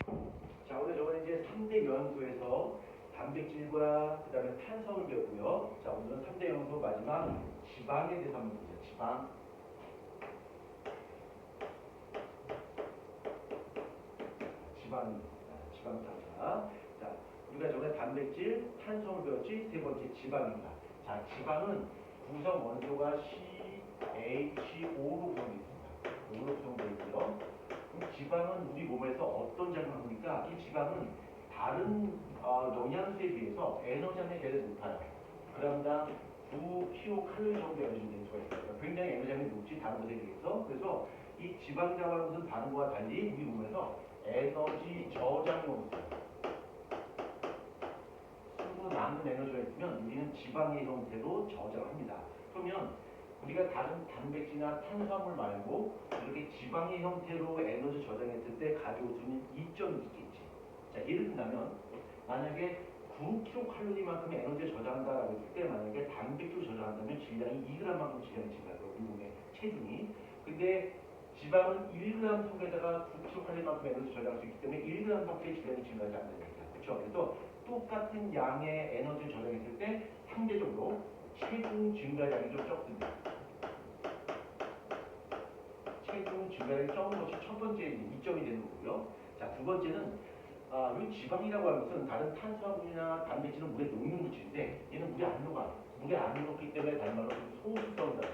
자, 오늘 저번에 이제 3대 영양소에서 단백질과 그 다음에 탄수화물 배웠고요. 자, 오늘은 3대 영양소 마지막 지방에 대해서 한번 보죠. 지방입니다. 자, 우리가 저번에 단백질, 탄수화물 배웠지? 세 번째 지방입니다. 자, 지방은 구성 원소가 CHO로 구성되어 있습니다. 5로 구성되어 있고요. 그럼 지방은 우리 몸에서 어떤 작용을 합니까? 이 지방은 다른 영양소에 비해서 에너지 함량이 되게 높아요. 그람당 9kcal 정도 에너지 되는 수가 있어요. 굉장히 에너지 함량이 높지, 다른 것에 비해서. 그래서 이 지방이라고 하는 것은 다른 것과 달리 우리 몸에서 에너지 저장용으로 써요. 쓰고 남은 에너지가 있으면 우리는 지방의 형태로 저장을 합니다. 그러면 우리가 다른 단백질이나 탄수화물 말고 이렇게 지방의 형태로 에너지 저장했을 때 가져올 수 있는 이점이 있겠지. 자, 예를 들면 만약에 9kcal만큼의 에너지를 저장한다라고 했을 때 만약에 단백질을 저장한다면 질량이 2g만큼 질량이 증가해요. 우리 몸의 체중이. 근데 지방은 1g 속에다가 9kcal만큼 에너지 저장할 수 있기 때문에 1g밖에 질량이 증가하지 않는 얘기야. 그렇죠? 그래서 똑같은 양의 에너지를 저장했을 때 상대적으로 체중 증가량이 좀 적습니다. 체중 증가량이 적은 것이 첫 번째 이점이 되는 거고요. 자, 두 번째는 이 지방이라고 하는 것은 다른 탄수화물이나 단백질은 물에 녹는 물질인데 얘는 물에 안 녹아. 물에 안 녹기 때문에 다른 말로 소수성이라는 거.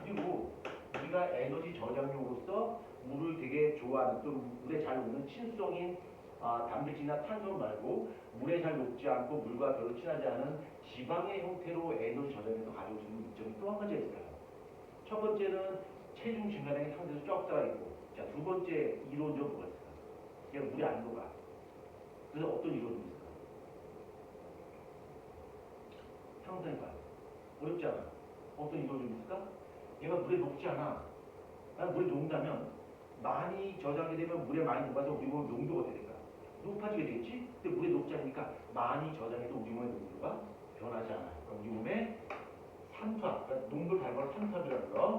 그리고 우리가 에너지 저장용으로서 물을 되게 좋아하는 또 물에 잘 녹는 친수성인 단백질이나 탄수화물 말고 물에 잘 녹지 않고 물과 별로 친하지 않은 지방의 형태로 에너지 저장해서 가져올 수 있는 이점이 또 한 가지가 있어요. 첫 번째는 체중 증가량이 상대적으로 적다가 있고, 자, 두 번째 이론적으로 뭐가 있을까? 얘가 물에 안 녹아. 그래서 어떤 이론이 있을까? 상상해봐요. 어렵지 않아. 어떤 이론이 있을까? 얘가 물에 녹지 않아. 물에 녹는다면 많이 저장이 되면 물에 많이 녹아서 우리 몸 농도가 어떻게 될까? 높아지게 되겠지? 근데 물에 녹지 않으니까 많이 저장해도 우리 몸의 농도가 변하지 않아요. 그러니까 우리 몸에 산투압, 그러니까 농도를 닮은 산투압이라는 거.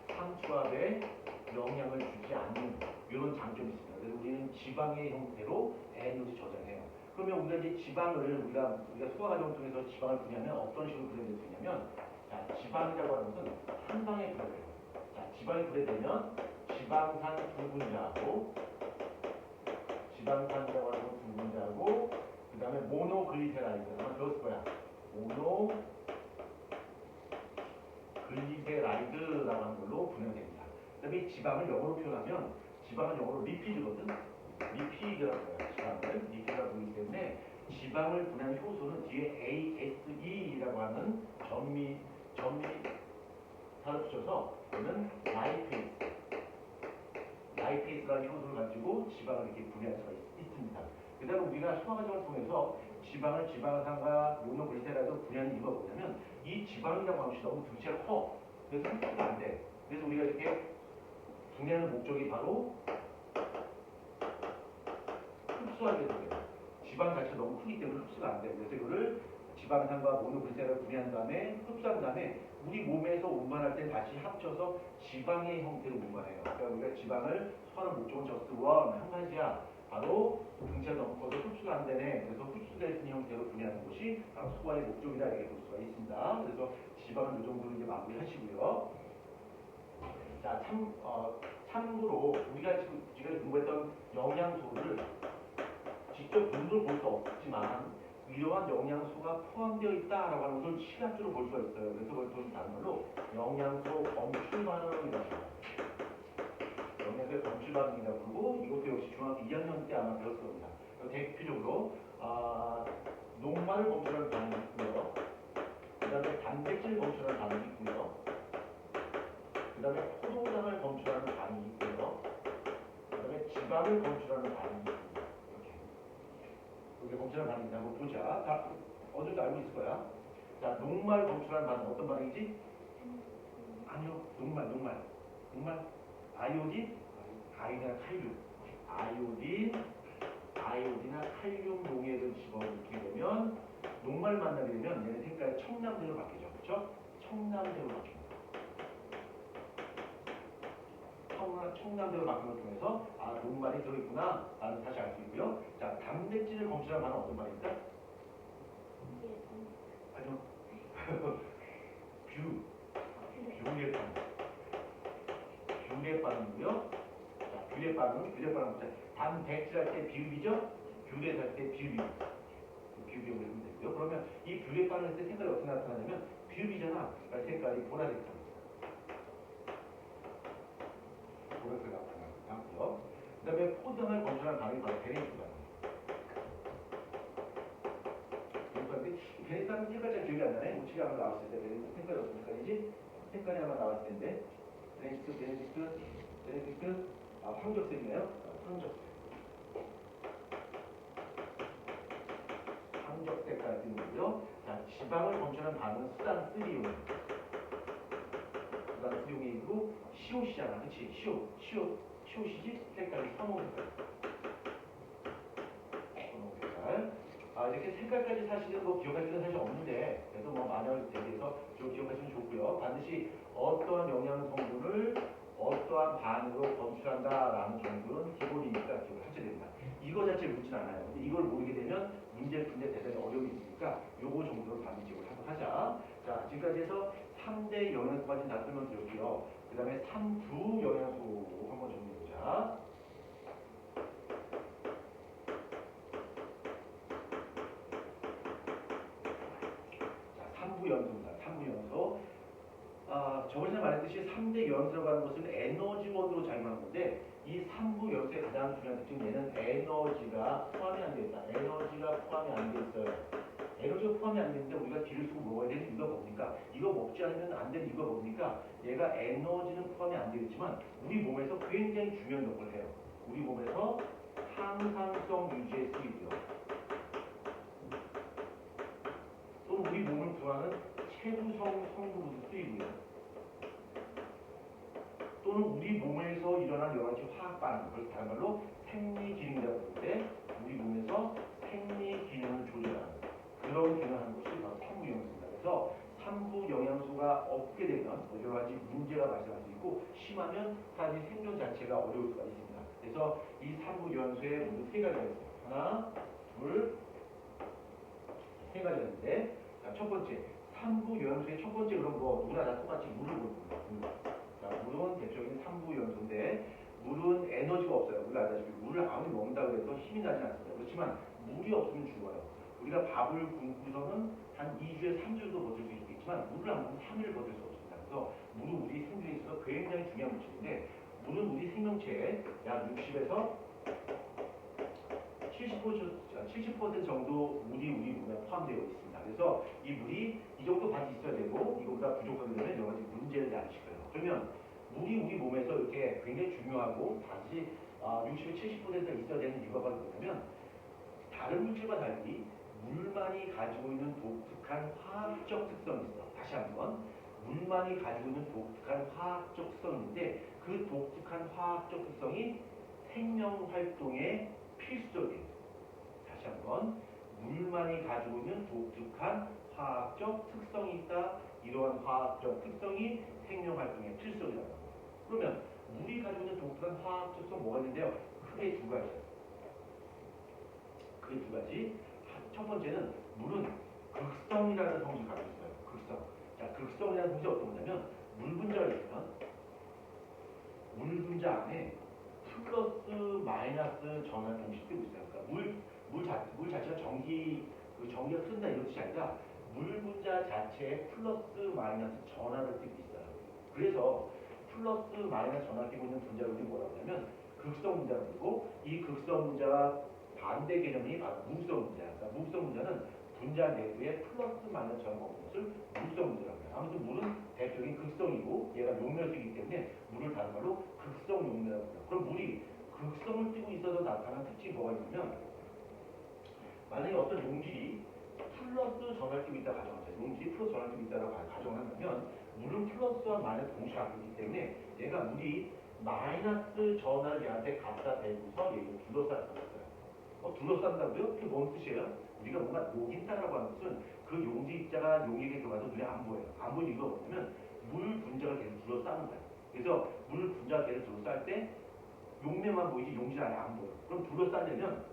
산투압에 영향을 주지 않는 이런 장점이 있습니다. 그래서 우리는 지방의 형태로 에너지 저장해요. 그러면 우리가 이제 지방을 우리가 소화 과정을 통해서 지방을 분해하면 어떤 식으로 분해될 수 있냐면, 자, 지방이라고 하는 것은 한 방에 분해돼요. 자, 지방이 분해되면 지방산 두 분자하고 지방산이라고 하는 건 두 분자하고 그 다음에 모노글리세라이드 아마 배웠을 거야. 모노글리세라이드라고 하는 걸로 분해가 됩니다. 그 다음에 지방을 영어로 표현하면 지방은 영어로 리피드거든. 리피드라고 해요. 지방을 리피드라고 부르기 때문에 지방을 분해하는 효소는 뒤에 ASE라고 하는 전미사를 붙여서 얘는 라이페이스라는 효소를 가지고 지방을 이렇게 분해할 수가 있습니다. 그 다음에 우리가 소화 과정을 통해서 지방을 지방산과 모노글리세라이드로 분해하는 이유가 뭐냐면 이 지방이라고 하는 것이 너무 덩치가 커. 그래서 흡수가 안 돼. 그래서 우리가 이렇게 분해하는 목적이 바로 흡수하게 돼요. 지방 자체가 너무 크기 때문에 흡수가 안 돼요. 그래서 이거를 지방산과 모노글리세라이드를 분해한 다음에 흡수한 다음에 우리 몸에서 운반할 때 다시 합쳐서 지방의 형태로 운반해요. 그러니까 우리가 지방을 소화하는 목적은 저스트 원 한 가지야. 바로 등치가 너무 커서 흡수가 안 되네. 그래서 흡수될 수 있는 형태로 분해하는 것이 바로 소화의 목적이다 이렇게 볼 수가 있습니다. 그래서 지방은 이 정도로 이제 마무리하시고요. 자, 참고로 우리가 지금 공부했던 영양소를 직접 눈으로 볼 수 없지만 이러한 영양소가 포함되어 있다라고 하는 것을 시각적으로 볼 수가 있어요. 그래서 그걸 다른 말로 영양소 검출 반응이라고 합니다. 영양소의 검출 반응이라고 부르고 이것도 역시 중학교 2학년 때 아마 배웠을 겁니다. 대표적으로 녹말을 검출하는 반응이 있고요. 그 다음에 단백질 검출하는 반응이 있고요. 그 다음에 포도당을 검출하는 반응이 있고요. 그 다음에 지방을 검출하는 반응이 있습니다. 이렇게 검출하는 반응이 한번 보자. 다 어느 정도 알고 있을 거야. 자, 녹말 검출하는 반응 어떤 반응이지? 아니요, 녹말. 아이오딘이나 칼륨 용액을 집어넣게 되면 녹말 만나게 되면 얘는 색깔이 청량색으로 바뀌죠. 그렇죠? 청량색으로 바뀝니다. 청남대로 바꾸는 걸 통해서 아, 녹말이 들어있구나 라는 다시 알 수 있고요. 자, 단백질을 검출하는 말은 어떤 말입니까? 아니요. 뷰의 반응. 뷰의 반응이고요. 자, 뷰의 반응 단백질 할 때 비읍이죠? 뷰의 할 때 비읍이. 비읍이라고 보면 되고요. 그러면 이 뷰의 반응 할 때 색깔이 어떻게 나타나냐면 비읍이잖아. 그러니까 색깔이 보라색입니다. 보라색 나타나고요. 그 다음에 포등을 검출한 반응이 바로 베네이트 반응. 베네이트는 색깔 잘 기억이 안 나네. 우측에 한번 나왔을 때 베네이트 색깔이 어떤 색깔이지? 색깔이 한번 나왔을 텐데 베네딕트 아, 황적색이네요. 황적 색깔 뜨는고요. 자, 지방을 검출하는 반응은 수단3이온. 수단3용이고 COC잖아. 그치? COC지? 색깔이 선홍색깔. 선홍색깔. 아, 이렇게 색깔까지 사실은 뭐 기억할 필요는 사실 없는데 그래도 뭐 만약에 대해서 좀 기억하시면 좋고요. 반드시 어떠한 영양 성분을 어떠한 반응으로 검출한다라는 정도는 기본이니까 기억을 하셔야 됩니다. 이거 자체를 묻진 않아요. 근데 이걸 모르게 되면 문제를 푸는데 대단히 어려움이 있으니까 요거 정도로 반드시 기억을 하도록 하자. 자, 지금까지 해서 3대 영양소까지 다 설명드렸고요. 그 다음에 3부 영양소 한번 정리해보자. 자, 3부 영양소입니다. 3부 영양소. 아, 저번에 말했듯이 3대 영양소라고 하는 것은 에너지원으로 작용하는 건데 이 3부 영양소의 가장 중요한 특징은 얘는 에너지가 포함이 안 되어 있다. 에너지가 포함이 안 되어 있어요. 에너지가 포함이 안 되는데 우리가 기를 쓰고 먹어야 되는 이유가 뭡니까? 이거 먹지 않으면 안 되는 이유가 뭡니까? 얘가 에너지는 포함이 안 되어 있지만 우리 몸에서 굉장히 중요한 역할을 해요. 우리 몸에서 항상성 유지에 쓰이고요. 또는 우리 몸을 구하는 체부성 성분으로 쓰이고요. 또는 우리 몸에서 일어난 여러 가지 화학 반응, 그걸 다른 말로 생리기능이라고 하는데 우리 몸에서 생리기능을 조절하는 그런 기능을 하는 것이 바로 3부 영양소입니다. 그래서 3부 영양소가 없게 되면 여러 가지 문제가 발생할 수 있고 심하면 사실 생존 자체가 어려울 수가 있습니다. 그래서 이 3부 영양소에 모두 세 가지가 있어요. 하나, 둘, 세 가지가 있는데 자, 첫 번째 3부 영양소의 첫 번째 그런 거 누구나 다 똑같이 물을 보입니다. 자, 물은 대표적인 3부 영양소인데 물은 에너지가 없어요. 우리가 알다시피 물을 아무리 먹는다고 해서 힘이 나지 않습니다. 그렇지만 물이 없으면 죽어요. 우리가 밥을 굶고서는 한 2주에 3주도 버틸 수 있겠지만 물을 안 먹으면 3일을 버틸 수 없습니다. 그래서 물은 우리 생존에 있어서 굉장히 중요한 물질인데 물은 우리 생명체의 약 60에서 70% 정도 물이 우리 몸에 포함되어 있습니다. 그래서 이 물이 이 정도 반드시 있어야 되고 이거보다 부족하게 되면 여러 가지 문제를 야기실 거예요. 그러면 물이 우리 몸에서 이렇게 굉장히 중요하고 반드시 60에서 70%가 있어야 되는 이유가 바로 뭐냐면 다른 물질과 달리 물만이 가지고 있는 독특한 화학적 특성이 있어. 다시 한번 물만이 가지고 있는 독특한 화학적 특성인데 그 독특한 화학적 특성이 생명 활동에 필수적이에요. 다시 한번 물만이 가지고 있는 독특한 화학적 특성이 있다. 이러한 화학적 특성이 생명 활동에 필수적이다. 그러면 물이 가지고 있는 독특한 화학적 특성 뭐가 있는데요? 크게 두 가지예요. 크게 두 가지. 첫 번째는 물은 극성이라는 성질을 가지고 있어요. 극성. 자, 극성이라는 성질이 어떤 거냐면 물 분자가 있으면 물 분자 안에 플러스 마이너스 전환 동시에 뜨고 있어요. 그러니까 물 자체가 전기가 흐른다 이런 뜻이 아니라 물 분자 자체에 플러스 마이너스 전하를 띠고 있어요. 그래서 플러스 마이너스 전하를 띠고 있는 분자를 우리 뭐라고 하냐면 극성 분자라고 부르고 이 극성 분자와 반대 개념이 바로 무극성 분자. 그러니까 무극성 분자는 분자 내부에 플러스 마이너스 전하가 없는 것을 무극성 분자라고 해요. 아무튼 물은 대표적인 극성이고 얘가 용멸수이기 때문에 물을 다른 말로 극성 용멸이라고 해요. 그럼 물이 극성을 띠고 있어서 나타나는 특징이 뭐가 있냐면 만약에 어떤 용질이 플러스 전하를 띠고 있다 가정하자. 용질이 플러스 전하를 띠고 있다고 가정한다면 물은 플러스와 마이너스 동시에 갖고 있기 때문에 얘가 물이 마이너스 전하를 얘한테 갖다 대고서 얘를 둘러쌌어요. 둘러싼다고요? 그게 뭔 뜻이에요? 우리가 뭔가 녹인다라고 하는 것은 그 용지 입자가 용액에 들어가서 눈에 안 보여요. 안 보이는 이유가 뭐냐면 물 분자가 계속 둘러싸는 거예요. 그래서 물을 분자계를 둘러쌀 때 용매만 보이지 용질 안에 안 보여. 그럼 둘러싸려면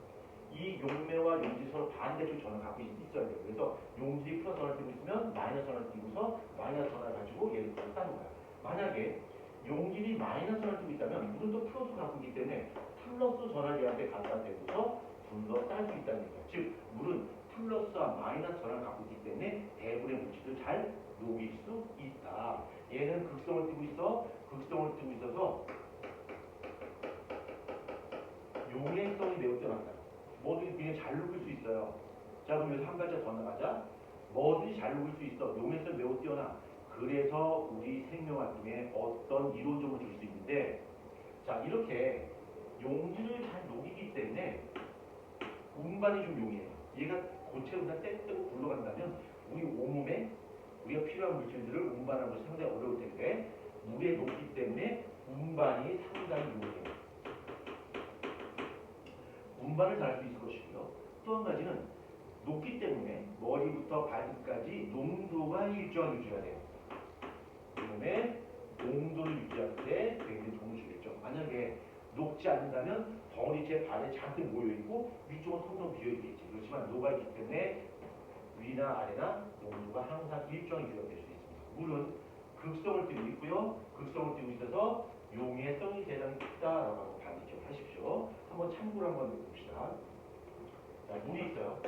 이 용매와 용질이 서로 반대쪽 전을 갖고 있어야 돼요. 그래서 용질이 플러스 전을 띄고 있으면 마이너스 전을 띄고서 마이너스 전을 가지고 얘를 둘러싸는 거야. 만약에 용질이 마이너스 전을 띄고 있다면 물은 또 플러스 갖고 있기 때문에 플러스 전을 얘한테 갖다 대고서 둘러쌀 수 있다는 얘기야. 즉 물은 플러스와 마이너스 전을 갖고 있기 때문에 대부분의 물질을 잘 녹일 수 있다. 얘는 극성을 띄고 있어. 극성을 띄고 있어서 용해성이 매우 뛰어난다. 뭐든지 그냥 잘 녹일 수 있어요. 자, 그럼 여기서 한 발짝 더 나가자. 뭐든지 잘 녹일 수 있어. 용해성이 매우 뛰어나. 그래서 우리 생명활동에 어떤 이론적으로 줄 수 있는데, 자, 이렇게 용질을 잘 녹이기 때문에 운반이 좀 용이해요. 얘가 고체로 그냥 떼떼고 굴러간다면 우리 온몸에 우리가 필요한 물질들을 운반하는 것이 상당히 어려울 텐데 물에 녹기 때문에 운반이 상당히 용이해요. 운반을 잘할 수 있을 것이고요. 또 한 가지는 녹기 때문에 머리부터 발끝까지 농도가 일정하게 유지가 돼요. 그다음에 농도를 유지할 때 굉장히 도움을 주겠죠. 만약에 녹지 않는다면 덩어리째 발에 잔뜩 모여있고 위쪽은 텅텅 비어있겠지. 그렇지만 녹아있기 때문에 위나 아래나 농도가 항상 일정하게 유지가 될 수 있습니다. 물은 극성을 띠고 있고요. 극성을 띠고 있어서 용해성이 대단히 크다라고 반드시 기억하십시오. 한번 참고를 한번 해봅시다. 자, 물이 있어요.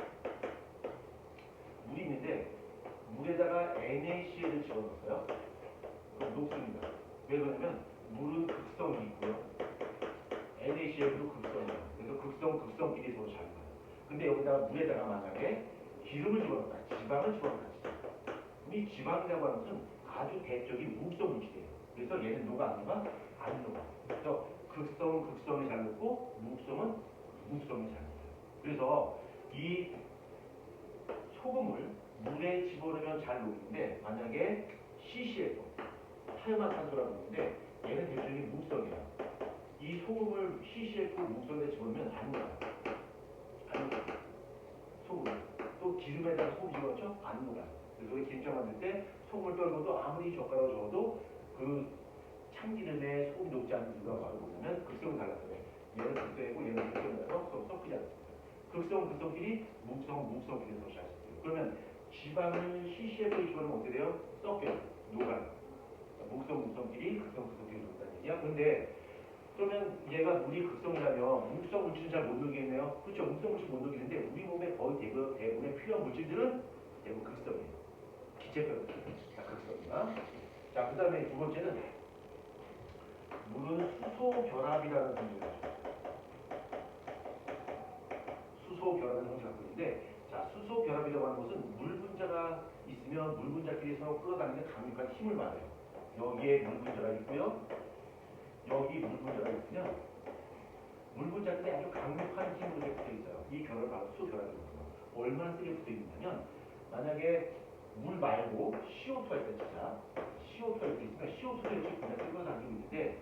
물이 있는데 물에다가 NaCl을 집어넣었어요. 그럼 녹습니다. 왜 그러냐면 물은 극성이 있고요. NaCl도 극성이에요. 그래서 극성끼리 서로 잘 가요. 근데 여기다가 물에다가 만약에 기름을 집어넣었다. 지방을 집어넣었다. 이 지방이라고 하는 것은 아주 대적인 무극성 물질이에요. 그래서 얘는 녹아 안 녹아? 안 녹아. 그래서 극성이 잘 녹고 무극성이 잘 녹아요. 그래서 이 소금을 물에 집어넣으면 잘 녹는데 만약에 CCl, 활화산소라고 하는데 얘는 대표적인 무극성이에요. 이 소금을 CCl 무극성에 집어넣으면 안 녹아요. 안 녹아요. 소금. 또 기름에다가 소금 집어넣죠? 안 녹아요. 그래서 우리 김장 만들 때 소금을 떨궈도 아무리 젓가락으로 저어도 그 참기름에 소금이 녹지 않는 이유가 바로 뭐냐면 극성이 달라서 그래. 얘는 극성이고 얘는 극성이라서 서로 섞이지 않습니다. 극성끼리 무극성끼리 서로 잘 섞여요. 그러면 지방을 CCF에 집어넣으면 어떻게 돼요? 섞여요. 녹아요. 무극성끼리 극성끼리 녹는다는 얘기야. 그런데 그러면 얘가 물이 극성이라면 무극성 물질은 잘 못 녹이겠네요. 그렇죠. 무극성 물질 못 녹이는데 우리 몸에 거의 대부분의 필요한 물질들은 대부분 극성이에요. 기체별 극성이나. 자, 그 다음에 두 번째는 물은 수소결합이라는 성질을 가지고 수소결합이라는 성질을 갖고 있는데, 자, 수소결합이라고 하는 것은 물 분자가 있으면 물 분자끼리 서로 끌어다니는 강력한 힘을 받아요. 여기에 물 분자가 있고요. 여기 물 분자가 있으면 물 분자들이 아주 강력한 힘으로 붙어 있어요. 이 결합을 바로 수소결합이거든요. 얼마나 세게 붙어 있냐면 만약에 물 말고 CO2가 있다 치자. CO2가 있으면 CO2가 이렇게 분자가 끌어다니고 있는데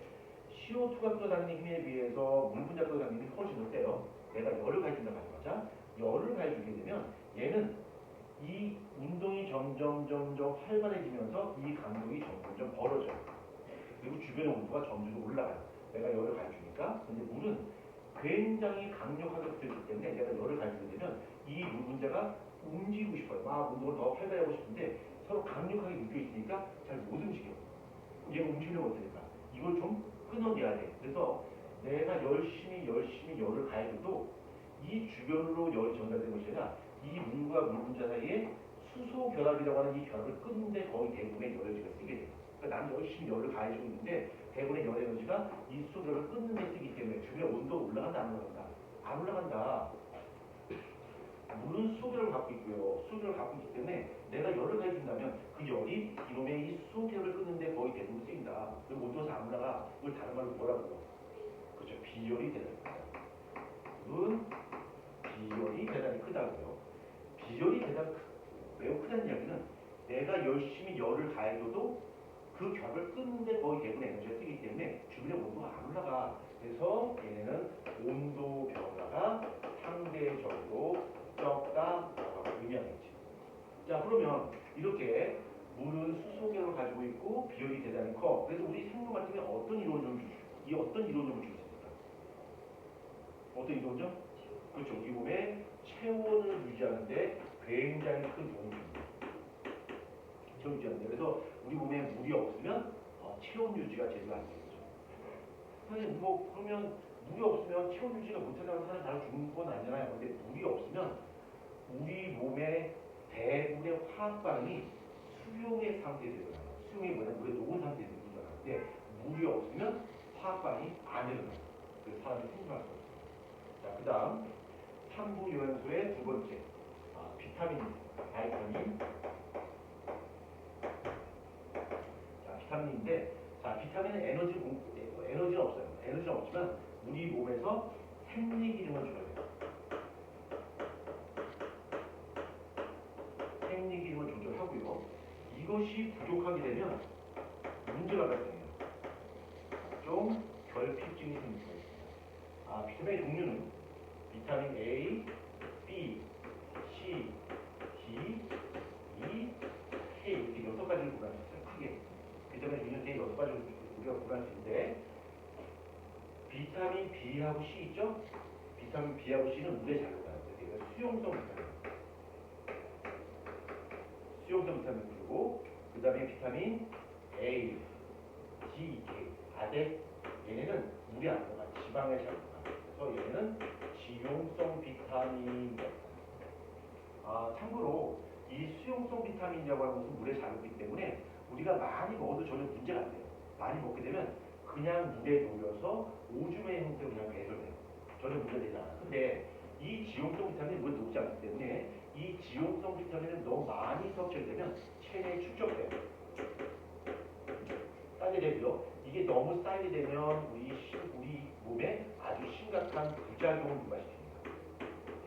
CO2가 끌어다니는 힘에 비해서 물 분자가 끌어다니는 힘이 훨씬 더 세요. 내가 열을 가해준다고 하자. 열을 가해주게 되면 얘는 이 운동이 점점 활발해지면서 이 강도가 점점 벌어져요. 그리고 주변의 온도가 점점 올라가요. 내가 열을 가해주니까. 근데 물은 굉장히 강력하게 붙어있기 때문에 내가 열을 가해주게 되면 이 물 분자가 움직이고 싶어요. 막 운동을 더 활발하고 싶은데 서로 강력하게 묶여있으니까 잘 못 움직여요. 얘가 움직이려면 어떻게 될까? 이걸 좀 끊어내야 돼. 그래서 내가 열심히 열을 가해줘도 이 주변으로 열이 전달되는 것이 아니라 이 물과 물 분자 사이에 수소 결합이라고 하는 이 결합을 끊는데 거의 대부분의 에너지가 쓰게 돼요. 그러니까 나는 열심히 열을 가해주고 있는데 대부분의 열 에너지가 이 수소 결합을 끊는 데 쓰기 때문에 주변 온도가 올라간다 안 올라간다? 안 올라간다. 물은 수소 결합을 갖고 있고요. 수소 결합을 갖고 있기 때문에 내가 열을 가해준다면 그 열이 이놈의 이 수소 결합을 끊는데 거의 대부분 쓰인다. 그럼 온도가 안 올라가. 이걸 다른 말로 뭐라고요? 그렇죠. 비열이 대단히 크다. 물은 비열이 대단히 크다고요. 비열이 매우 크다는 이야기는 내가 열심히 열을 가해줘도 그 결합을 끊는데 거의 대부분 에너지가 쓰기 때문에 주변의 온도가 안 올라가. 그래서 얘네는 온도 변화가 상대적으로 적다라고 의미하겠지. 자, 그러면 이렇게 물은 수소 결합을 가지고 있고 있고 비율이 대단히 커. 그래서 우리 생물 같은 경우에 어떤 이로점을 줄 수 있을까? 어떤 이로점? 그렇죠. 우리 몸의 체온을 유지하는데 굉장히 큰 도움이 줍니다. 체온 유지하는데. 그래서 우리 몸에 물이 없으면 체온 유지가 제대로 안 되겠죠. 선생님 그러면 물이 없으면 체온 유지가 못하다는 사람 바로 죽는 건 아니잖아요. 근데 물이 없으면 우리 몸의 대부분의 화학 반응이 수용의 상태에 되잖아요. 수용이 뭐냐? 물에 녹은 상태에 되는 거잖아요. 근데 물이 없으면 화학 반응이 안 일어나요. 그래서 사람이 생존할 수 없어요. 자, 그 다음 3부 요양소의 두 번째 비타민. 자, 비타민인데 비타민은 에너지는 없어요. 에너지는 없지만 우리 몸에서 생리기능을 줘야 돼요. 생리기능을 조절하고요. 이것이 부족하게 되면 문제가 발생해요. 각종 결핍증이 생깁니다. 비타민의 종류는 비타민 A, B, C, D, E, K 이렇게 6가지를 구분할 수 있어요. 크게. 비타민 종류는 대 6가지를 우리가 구분할 수 있는데 비타민 B하고 C 있죠? 비타민 B하고 C는 물에 잘 녹아요. 그래서 수용성 비타민이고 그 다음에 비타민 A, D, K, 아데 얘네는 물에 안 녹아. 지방에 잘 녹아. 그래서 얘는 지용성 비타민입니다. 참고로 이 수용성 비타민이라고 하는 것은 물에 잘 녹기 때문에 우리가 많이 먹어도 전혀 문제가 안 돼요. 많이 먹게 되면 그냥 물에 녹여서 오줌의 형태로 그냥 배설돼요. 전혀 문제가 되지 않아요. 근데 이 지용성 비타민이 물에 녹지 않기 때문에 이 지용성 비타민을 너무 많이 섭취되면 체내에 축적돼요. 쌓게 되고요. 이게 너무 쌓이게 되면 우리 몸에 아주 심각한 부작용을 유발시킵니다.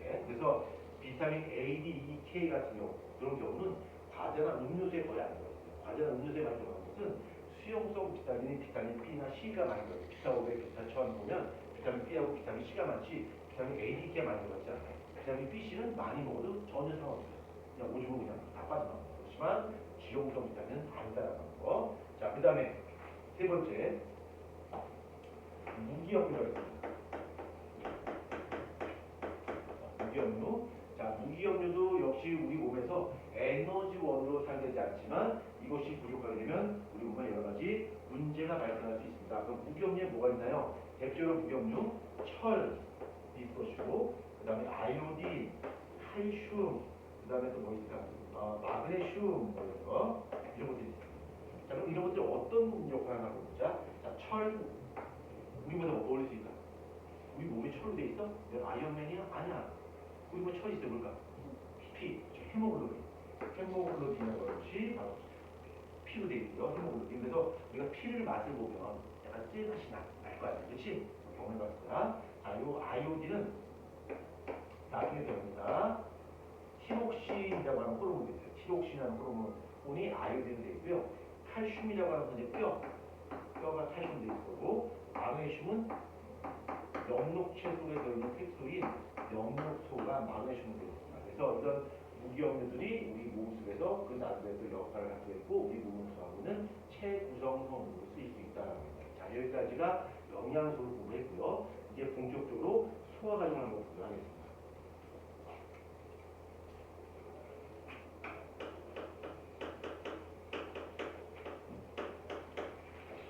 네? 그래서 비타민 A, D, E, K 같은 경우 그런 경우는 과자나 음료수에 거의 안 들어있어요. 과자나 음료수에 많이 들어가는 것은 수용성 비타민이 비타민 B나 C가 많이 들어요. 비타 500, 비타 1000 보면 비타민 B하고 비타민 C가 많지 비타민 A, D, K가 많이 들어있지 않아요. 비타민 B, C는 많이 먹어도 전혀 상관없어요. 그냥 오줌은 그냥 다 빠져나가요. 그렇지만 지용성 비타민은 아니다라는 거. 자, 그 다음에 세 번째 무기염류가 있습니다. 무기염류. 자, 무기염류도 역시 우리 몸에서 에너지원으로 사용되지 않지만 이것이 부족하게 되면 우리 몸에 여러 가지 문제가 발생할 수 있습니다. 그럼 무기염류에 뭐가 있나요? 대표적으로 무기염류 철 있을 것이고 그 다음에 아이오딘, 칼슘, 그 다음에 또 뭐 있을까? 마그네슘 이런 것들이 있습니다. 자, 그럼 이런 것들이 어떤 역할을 하고 있자? 자, 철 우리 몸에 어울릴 수 있다. 우리 몸에 철로 돼 있어? 내가 아이언맨이야? 아니야. 우리 몸에 철이 있어 뭘까? 헤모글로빈이라는 것이 바로 피로 돼 있고요. 헤모글로빈. 그래서 우리가 피를 맛을 보면 약간 쎄맛이 날 거 아니야. 그렇지? 경험해봤을 거야. 자, 요 아이오딘은 나중에 배웁니다. 티록신이라고 하는 호르몬이 있어요. 티록신이라는 호르몬이 아이오딘이 되어 있고요. 칼슘이라고 하는 건 이제 뼈가 칼슘이 되어 있고 마그네슘은 엽록체 속에 들어있는 색소인 엽록소가 마그네슘이 되어 있습니다. 그래서 이런 무기염류들이 우리 몸 속에서 그 나름대로 역할을 하고 있고 우리 몸을 구성하고는 체구성성으로 쓰일 수 있다는 겁니다. 자, 여기까지가 영양소를 공부했고요. 이제 본격적으로 소화 과정을 한번 보도록 하겠습니다.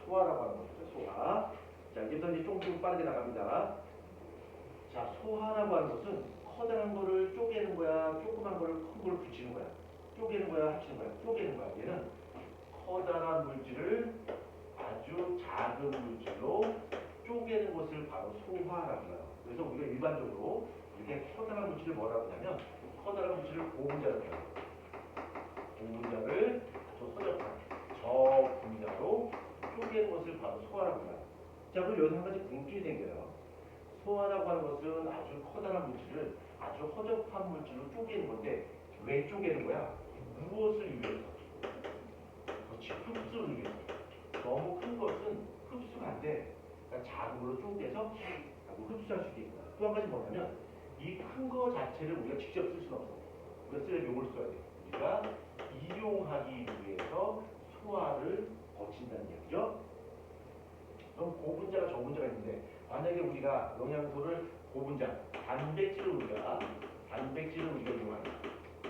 소화라고 하는 거죠. 소화. 자, 이제부터 이제 조금 빠르게 나갑니다. 자, 소화라고 하는 것은 커다란 거를 쪼개는 거야, 조그만 거를 큰 거를 붙이는 거야. 쪼개는 거야, 합치는 거야. 쪼개는 거야. 얘는 커다란 물질을 아주 작은 물질로 쪼개는 것을 바로 소화라고 해요. 그래서 우리가 일반적으로 이렇게 커다란 물질을 뭐라고 하냐면 커다란 물질을 고분자로 해요. 고분자를 아주 허접한 저 분자로 쪼개는 것을 바로 소화라고 해요. 자, 그럼 여기서 한 가지 궁금증이 생겨요. 소화라고 하는 것은 아주 커다란 물질을 아주 허접한 물질로 쪼개는 건데 왜 쪼개는 거야? 무엇을 위해서? 그렇지, 흡수를 위해서. 너무 큰 것은 흡수가 안 돼. 그러니까 작은 걸로 쪼개서 흡수할 수 있게. 또 한 가지 뭐냐면 이 큰 거 자체를 우리가 직접 쓸 수는 없어. 우리가 쓸 용을 써야 돼. 우리가 이용하기 위해서 소화를 거친다는 얘기죠. 그럼 고분자가 저분자가 있는데 만약에 우리가 영양소를 고분자, 단백질을 우리가 이용한다.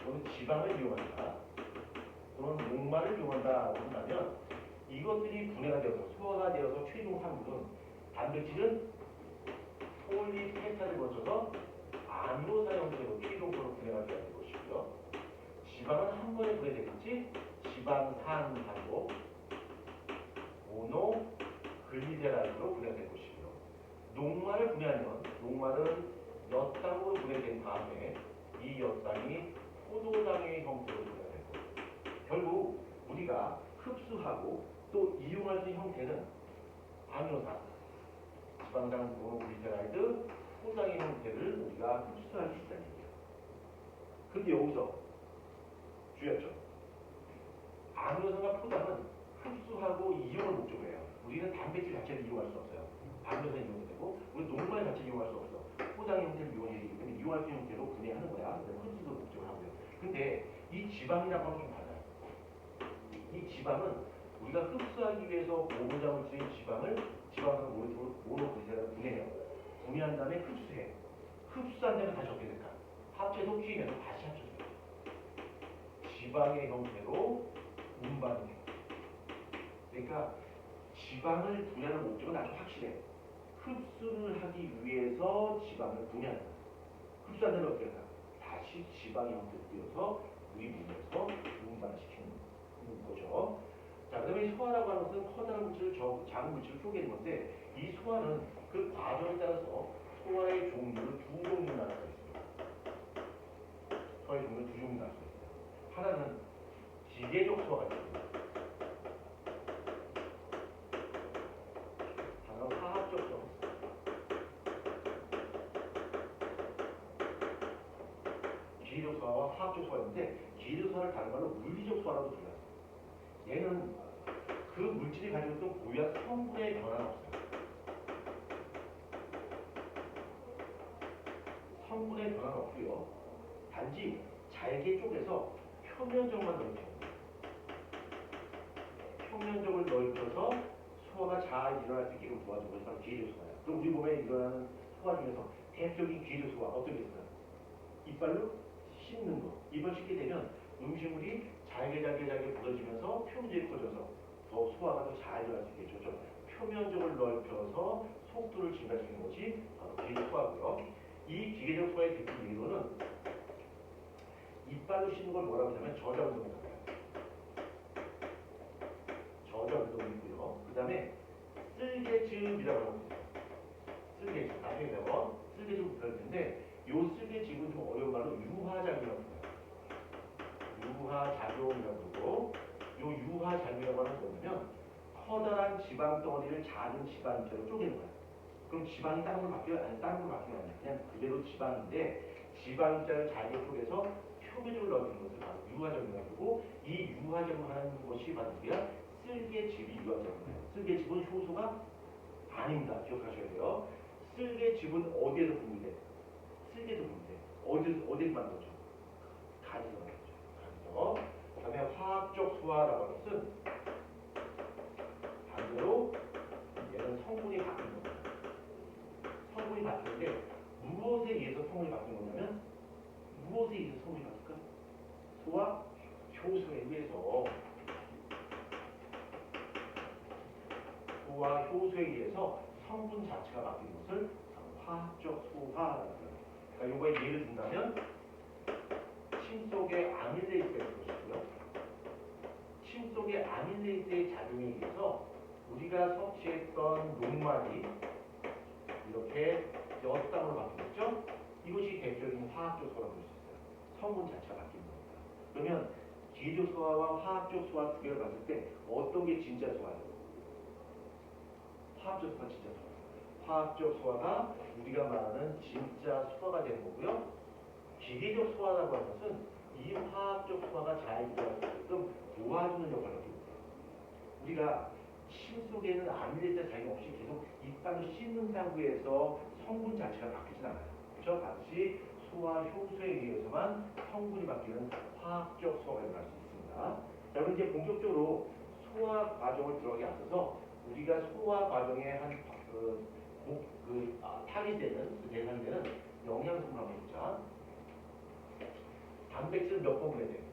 또는 지방을 이용한다. 또는 녹말을 이용한다고 한다면 이것들이 분해가 되어서 소화가 되어서 최종 산물은 단백질은 폴리페타를 거쳐서 아미노산 형태로 최종적으로 분해가 되어야 될 것이고요. 지방은 한 번에 분해되겠지. 지방산하고 모노글리세라이드로 분해될 것이고요. 녹말을 분해하면 녹말은 엿당으로 분해된 다음에 이 엿당이 포도당의 형태로 분해가 될 거예요. 결국 우리가 흡수하고 또 이용할 수 있는 형태는 아미노산, 지방당 모노글리세라이드, 포도당의 형태를 우리가 흡수할 수 있다는 얘기예요. 근데 여기서 주의하죠. 아미노산과 포도당은 흡수하고 이용을 목적으로 해요. 우리는 단백질 자체를 이용할 수 없어요. 아미노산 이용이 되고 우리 녹말 자체를 이용할 수 없어. 포장의 형태를 이용해야 되기 때문에 이용할 수 있는 형태로 분해하는 거야. 흡수도 목적을 하고요. 근데 이 지방이라고 하면 좀 달라요. 이 지방은 우리가 흡수하기 위해서 모분자 물질인 지방을 모노글리세라이드로 분해해요. 분해한 다음에 흡수해. 흡수한 다음에 다시 어떻게 될까? 합쳐서 휘면서 다시 합쳐져요. 지방의 형태로 운반이 돼요. 그러니까 지방을 분해하는 목적은 아주 확실해. 흡수를 하기 위해서 지방을 분해한다. 흡수한 다음에 어떻게 할까? 다시 지방의 형태로 띄어서 우리 몸에서 운반시키는 거죠. 자, 그 다음에 소화라고 하는 것은 커다란 물질을 작은 물질을 쪼개는 건데 이 소화는 그 과정에 따라서 소화의 종류를 두 종류 나눌 수 있습니다. 소화의 종류를 두 종류 나눌 수 있습니다. 하나는 기계적 소화가 있습니다. 하나는 화학적 소화. 기계적 소화와 화학적 소화인데 기계적 소화를 다른 말로 물리적 소화라고 불러요. 얘는 그 물질이 가지고 있던 고유한 성분의 변화는 없어요. 성분의 변화는 없고요. 단지 잘게 쪼개서 표면적만 넓혀요. 표면적을 넓혀서 소화가 잘 일어날 수 있게끔 도와주는 것이 바로 기회적 소화예요. 그럼 우리 몸에 일어나는 소화 중에서 대표적인 기회적 소화 어떤 게 있어요? 이빨로 씹는 거. 이빨 씹게 되면 음식물이 잘게 부러지면서 표면적이 커져서 더 소화가 더 잘 일어날 수 있게 해주죠. 표면적을 넓혀서 속도를 증가시키는 것이 바로 기계적 소화고요. 이 기계적 소화의 대표 이론은 이빨로 씹는 걸 뭐라고 하냐면 저자운동이라고 해요. 저자운동이고요. 그 다음에 쓸개즙이라고 하는 거예요. 쓸개즙. 나중에 배워. 쓸개즙을 배울 텐데 요 쓸개즙은 좀 어려운 말로 유화작용이라고 해요. 유화작용이라고 그러고 요 유화작용이라고 하는 거냐면 커다란 지방 덩어리를 작은 지방체로 쪼개는 거야. 그럼 지방이 다른 걸로 바뀌어요? 아니, 다른 걸로 바뀌는 거 아니야. 그냥 그대로 지방인데 지방자를 잘게 쪼개서 표면적으로 넓히는 것을 바로 유화작용이라고 하고 이 유화작용하는 것이 바로 우리가 쓸개즙이 유화작용이에요. 쓸개즙은 효소가 아닙니다. 기억하셔야 돼요. 쓸개즙은 어디에서 분비돼? 쓸개에서 분비돼. 어디서 만들어져? 간에서 만들어져. 간에서. 그 다음에 화학적 소화라고 하는 것은 반대로 얘는 성분이 바뀌는 겁니다. 성분이 바뀌는데 무엇에 의해서 성분이 바뀌는 거냐면 무엇에 의해서 성분이 바뀔까? 소화 효소에 의해서 소화 효소에 의해서 성분 자체가 바뀌는 것을 화학적 소화라고 합니다. 그러니까 이거에 예를 든다면 침 속에 아밀레이스가 있을 것이고요. 침 속에 아밀레이스의 작용에 의해서 우리가 섭취했던 녹말이 이렇게 엿당으로 바뀌겠죠? 이것이 대표적인 화학적 소화라고 볼 수 있어요. 성분 자체가 바뀌는 겁니다. 그러면 기계적 소화와 화학적 소화 두 개를 봤을 때 어떤 게 진짜 소화예요? 화학적 소화가 진짜 소화예요. 화학적 소화가 우리가 말하는 진짜 소화가 되는 거고요. 기계적 소화라고 하는 것은 이 화학적 소화가 잘 일어날 수 있게끔 도와주는 역할을 하고 있습니다. 우리가 침 속에는 아밀레이스 작용 없이 계속 이빨로 씹는다고 해서 성분 자체가 바뀌진 않아요. 그렇죠? 반드시 소화 효소에 의해서만 성분이 바뀌는 화학적 소화가 일어날 수 있습니다. 자, 그럼 이제 본격적으로 소화 과정을 들어가기 앞서서 우리가 소화 과정에 타깃되는 대상이 되는 영양소를 한번 보자. 단백질 몇 번 분해돼요?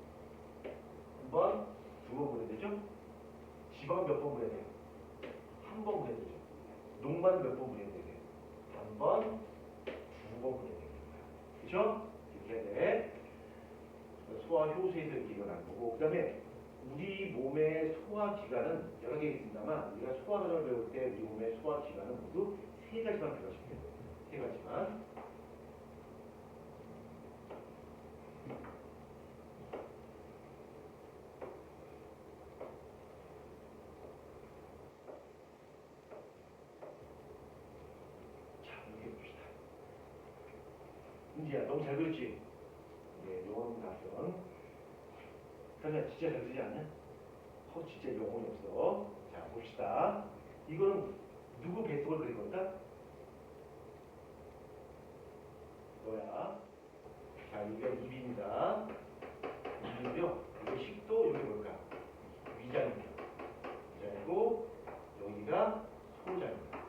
한 번, 두 번 분해되죠? 지방 몇 번 분해돼요? 한 번 분해되죠? 녹말은 몇 번 분해돼요? 한 번, 두 번 분해돼요. 그렇죠? 이렇게 해야 돼. 소화 효소에서 이렇게 일어나는 거고, 그 다음에 우리 몸의 소화 기관은 여러 개 있습니다만 우리가 소화 과정을 배울 때 우리 몸의 소화 기관은 모두 세 가지만 배워주면 돼요. 세 가지만. 자, 이렇게 봅시다. 은지야, 너무 잘 그렸지? 네, 요거는 답변. 그러면 진짜 잘 쓰지 않냐? 진짜 영혼이 없어. 자, 봅시다. 이거는 누구 뱃속을 그린 건가? 너야. 자, 여기가 입입니다. 입이고요. 이거 식도, 여기 뭘까? 위장입니다. 위장이고, 여기가 소장입니다.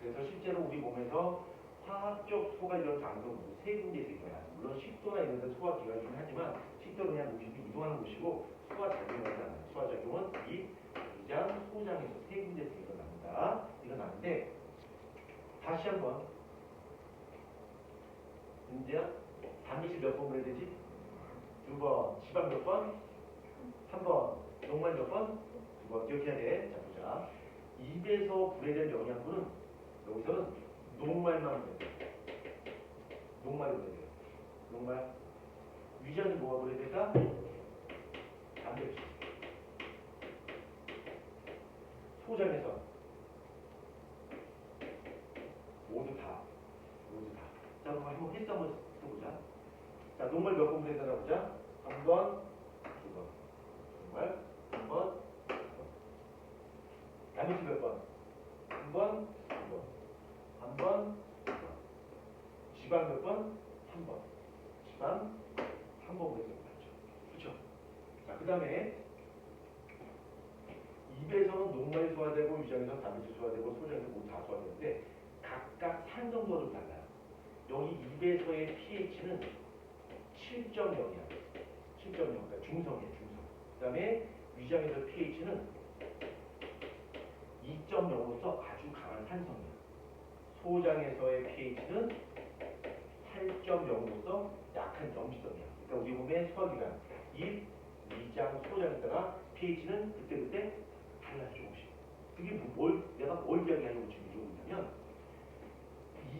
그래서 실제로 우리 몸에서 화학적 소가 이런 장소는 세 군데에서 일어나요. 물론 식도나 이런 데 소화 기관이 긴 하지만 식도는 그냥 우주비 이동하는 곳이고 소화작용을 하지 않아요. 소화작용은 이 위장, 소장에서 세 군데에서 일어납니다. 일어나는데 다시 한번 문제야? 단백질 몇 번 분해되지? 두 번. 지방 몇 번? 한 번. 녹말 몇 번? 두 번. 이렇게 해야 돼. 자, 보자. 입에서 분해된 영양분은 여기서는 녹말만 분해돼요. 녹말이 분해돼요. 녹말. 위장이 뭐가 분해될까? 단백질. 소장에서 모두 다. 자, 그럼 한번 횟수 한번 해보자. 자, 녹말 몇 번 분해되나 보자. 한 번, 두 번. 녹말 한 번, 두 번. 단백질 몇 번? 한 번, 두 번. 한 번, 두 번. 지방 몇 번? 한 번. 지방 한 번 분해되는 거죠. 그렇죠? 자, 그 다음에 입에서는 녹말이 소화되고 위장에서 단백질 소화되고 소장에서 모두 다 소화되는데 각각 산정도가 좀 달라요. 여기 입에서의 pH는 7.0이야. 7.0, 그러니까 중성이에요, 중성. 그 다음에 위장에서 pH는 2.0으로서 아주 강한 산성이야. 소장에서의 pH는 8.0으로서 약한 염지성이야. 그러니까 우리 몸의 소화기관, 입, 위장, 소장에 따라 pH는 그때그때 달라요, 조금씩. 그게 내가 뭘 이야기하려고 지금 이러고 있냐면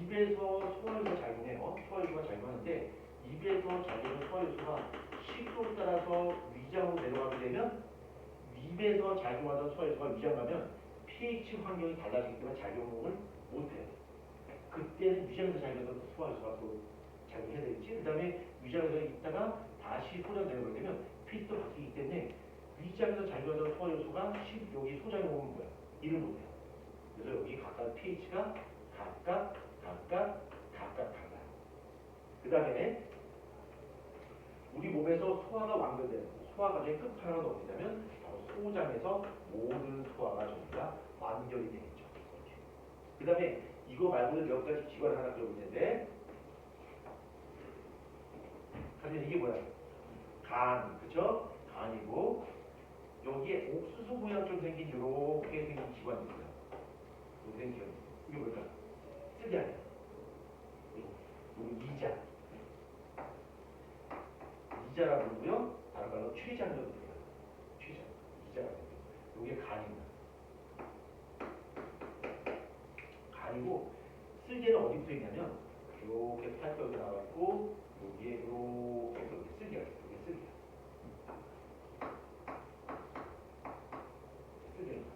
입에서 소화효소가 작용해요. 소화효소가 작용하는데 입에서 작용하는 소화효소가 식도에 따라서 위장으로 내려가게 되면 입에서 작용하던 소화효소가 위장 가면 pH 환경이 달라지기 때문에 작용을 못해요. 그때는 위장에서 작용하던 소화효소가 또 작용해야 되겠지. 그 다음에 위장에서 있다가 다시 소장 내려가게 되면 pH도 바뀌기 때문에 위장에서 작용하던 소화효소가 여기 소장에 오면 뭐야? 일을 못해요. 그래서 여기 각각 pH가 각각 달라요. 그 다음에 우리 몸에서 소화가 완결되는 소화 과정의 끝판왕은 어디냐면 바로 소장에서 모든 소화가 전부 다 완결이 되겠죠. 그 다음에 이거 말고도 몇 가지 기관을 하나 들어볼 텐데 그러면 이게 뭐야? 간, 그쵸? 간이고 여기에 옥수수 모양처럼 생긴 이렇게 생긴 기관이 있어요. 이렇게 생긴 기관이 있어요. 이게 뭘까? 쓰기 아니야. 이거 이자. 이자라고 부르고요. 다른 말로 췌장도 부르고요. 췌장. 이자가 되고요. 이게 간입니다. 간이고 쓸개는 어디 붙어 있냐면 이렇게 팔뚝이 나와있고 여기에 이렇게 쓸개가 있어요. 이게 쓸개야. 쓸개입니다.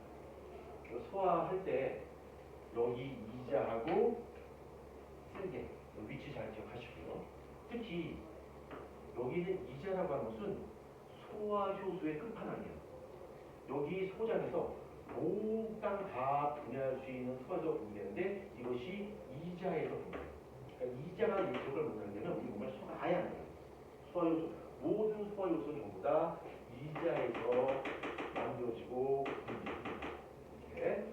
소화할 때 여기 이자하고 쓸개 위치 잘 기억하시고요. 특히 여기는 이자라고 하는 것은 소화효소의 끝판왕이에요. 여기 소장에서 몽땅 다 분해할 수 있는 소화효소가 분해되는데 이것이 이자에서 분해돼요. 그러니까 이자가 이쪽을 못하게 되면 우리 몸에 소화가 아예 안 돼요. 소화효소, 모든 소화효소는 전부 다 이자에서 만들어지고 이렇게.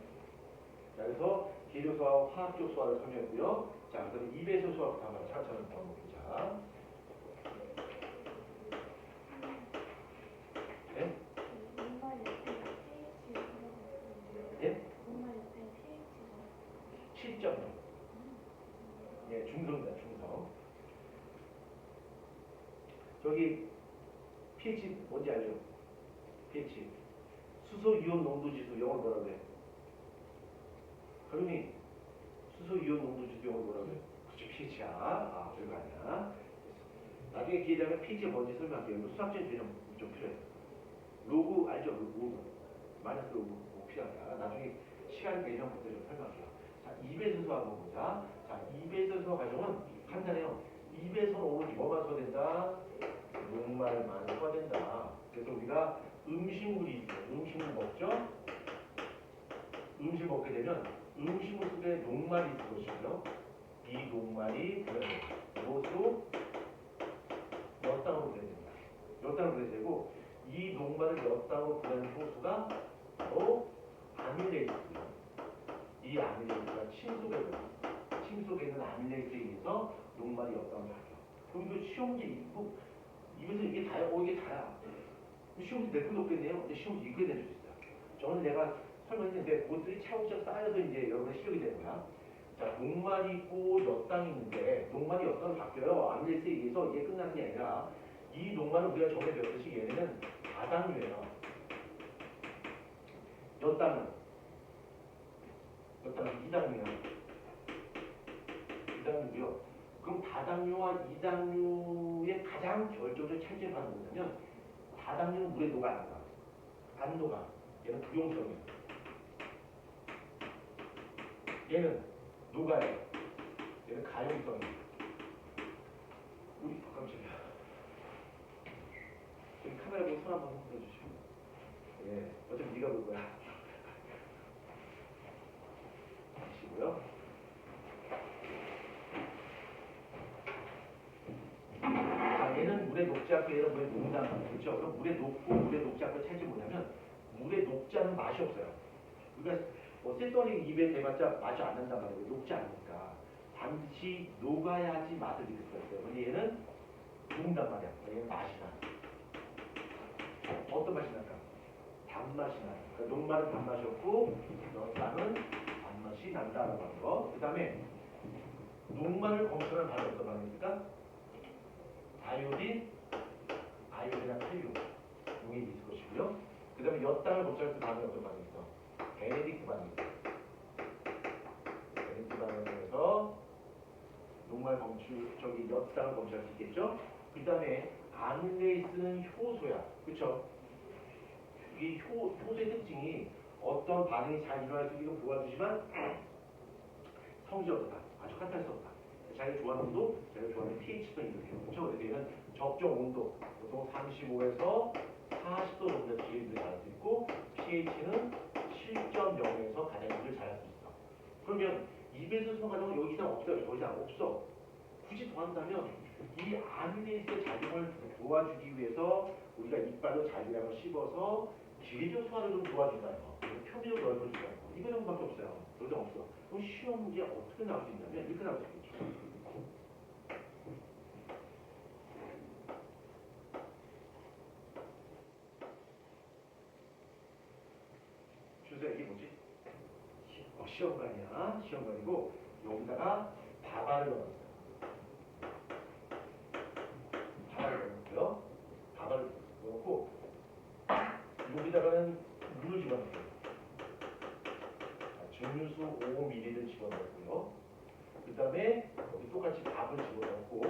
자, 그래서 계류소와 화학적 소화를 설명했고요. 자, 그다음에 입에서 소화부터 한번 차차는 봐봅니다. 네? 네? 7점. 예, 중성이다, 중성. 저기 pH 뭔지 알죠? pH. 수소 이온 농도 지수 영어로 뭐라고 해? 그러니 수소 이온 농도 지수 영어로 뭐라고 해? 그렇죠, pH야. 아, 별거 아니야. 나중에 기회 되면 pH가 뭔지 설명할게요. 이거 수학적인 개념 좀 필요해. 로그 알죠? 로그. 마이너스 로그 꼭 필요하다. 나중에 시간 개념 볼 때 좀 설명할게요. 자, 입에서 소화 한번 보자. 자, 입에서 소화 과정은 간단해요. 입에서 오는 뭐만 소화된다? 녹말만 소화된다. 그래서 우리가 음식물이 음식물 먹죠? 음식 먹게 되면 음식물 속에 녹말이 있을 것이고요. 이 녹말이 무엇으로? 엿당으로 분해됩니다. 엿당으로 분해되고 이 녹말을 엿당으로 분해하는 효소가 바로 아밀레이스예요. 이 아밀레이스가 침 속에 있는 아밀레이스에 의해서 녹말이 엿당으로 바뀌어. 그럼 이거 시험 문제 입에서 이게 다야? 이게 다야. 시험 문제 몇 분 높겠네요. 근데 시험 문제 이렇게 내줄 수 있어요. 저는 내가 설명했는데 그것들이 차곡차곡 쌓여서 이제 여러분의 실력이 되는 거야. 자, 녹말이 있고 엿당이 있는데 녹말이 엿당으로 바뀌어요. 아밀레이스에 의해서 이게 끝나는 게 아니라 이 녹말은 우리가 전에 배웠듯이 얘네는 다당류예요. 엿당은 이당류야. 이당류고요. 그럼 다당류와 이당류의 가장 결정적 차이점이 바로 뭐냐면 다당류는 물에 녹아 안 가. 안 녹아. 얘는 부용성이야. 얘는 녹아요. 얘는 가용성이야. 우리 깜짝이야. 여기 카메라 보고 손 한번 흔들어 주시고. 예, 어차피 네가 볼 거야. 보시고요. 자, 얘는 물에 녹지 않고 얘는 물에 녹는다는 거죠. 그렇죠? 그럼 물에 녹고 물에 녹지 않고 차이점이 뭐냐면 물에 녹지 않은 맛이 없어요. 그러니까 뭐 쇳덩이 입에 대봤자 맛이 안 난단 말이에요. 녹지 않으니까. 반드시 녹아야지 맛을 느낄 수가 있어요. 근데 얘는 녹는단 말이야. 얘는 맛이 나. 어떤 맛이 날까? 단맛이 나요. 그러니까 녹말은 단맛이 없고 엿당은 단맛이 난다라고 하는 거. 그 다음에 녹말을 검출하는 반응이 어떤 반응입니까? 아이오딘이나 칼륨 용액이 있을 것이고요. 그 다음에 엿당을 검출할 때 반응이 어떤 반응이 있어? 베네딕트 반응입니다. 베네딕트 반응을 통해서 녹말 엿당을 검출할 수 있겠죠. 그 다음에 아밀레이스는 효소야. 그렇죠? 이 효소의 특징이 어떤 반응이 잘 일어날 수 있도록 도와주지만 성질이 없다. 아주 까탈스럽다. 자기가 좋아하는 온도, 자기가 좋아하는 pH도 이렇게. 그렇죠? 그래서 얘는 적정 온도, 보통 35에서 40도 정도 기회를 잘할 수 있고 pH는 7.0에서 가장 일을 잘할 수 있어. 그러면 입에서 소화하는 여기 이상 없어요. 더 이상 없어. 굳이 더 한다면 이 아밀레이스의 작용을 도와주기 위해서 우리가 이빨로 잘기량을 씹어서 기회적 소화를 좀 도와준다는 거. 표면을 넓어준다는 거. 이거 정도밖에 없어요. 더 이상 없어. 그럼 시험 문제 어떻게 나올 수 있냐면 이렇게 나올 수 있겠죠. 주세요. 이게 뭐지? 시험관이야. 시험관이고 여기다가 밥알을 넣었어요. 밥알을 넣었고요. 밥알을 넣고 여기다가는 물을 집어넣었어요. 증류수 5ml를 집어넣었고요. 그 다음에 여기 똑같이 밥을 집어넣고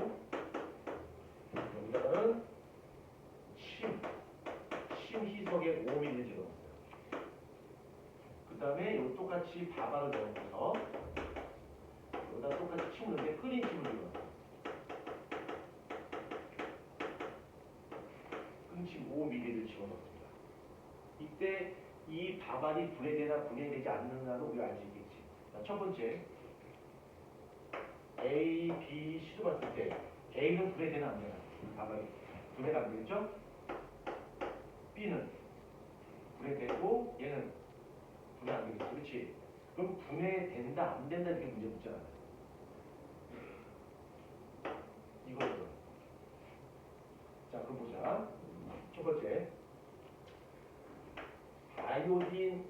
여기다가는 침 희석에 5ml 집어넣었어요. 그 다음에 여기 똑같이 밥알을 넣어서 여기다 똑같이 침을 넣는데 끓인 침을 집어넣어요. 끓인 침 5ml를 집어넣습니다. 이때 이 밥알이 분해되나 분해되지 않는다는 우리가 알 수 있겠지. 자, 첫 번째 A, B, C도 봤을 때 A는 분해되나 안 되나? 밥알이 분해가 안 되겠죠? B는 분해되고 얘는 분해 안 되겠지. 그렇지? 그럼 분해된다 안 된다 이렇게 문제 묻잖아. 이거죠. 자, 그럼 보자. 첫 번째. 아이오딘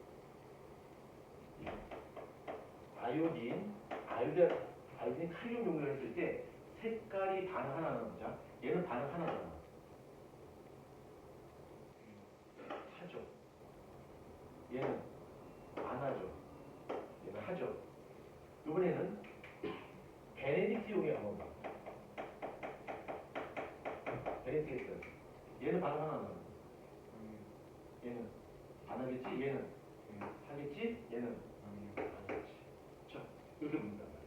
칼륨 용매를 했을 때 색깔이 반응 하나는 보자. 얘는 반응 하나잖아. 하죠. 얘는 안 하죠. 얘는 하죠. 이번에는 베네딕트 용액 한번 봐. 베네딕트. 얘는 반응 하나는 얘는 안 하겠지? 얘는 하겠지? 얘는 안 하겠지. 자, 이렇게 묻는단 말이야.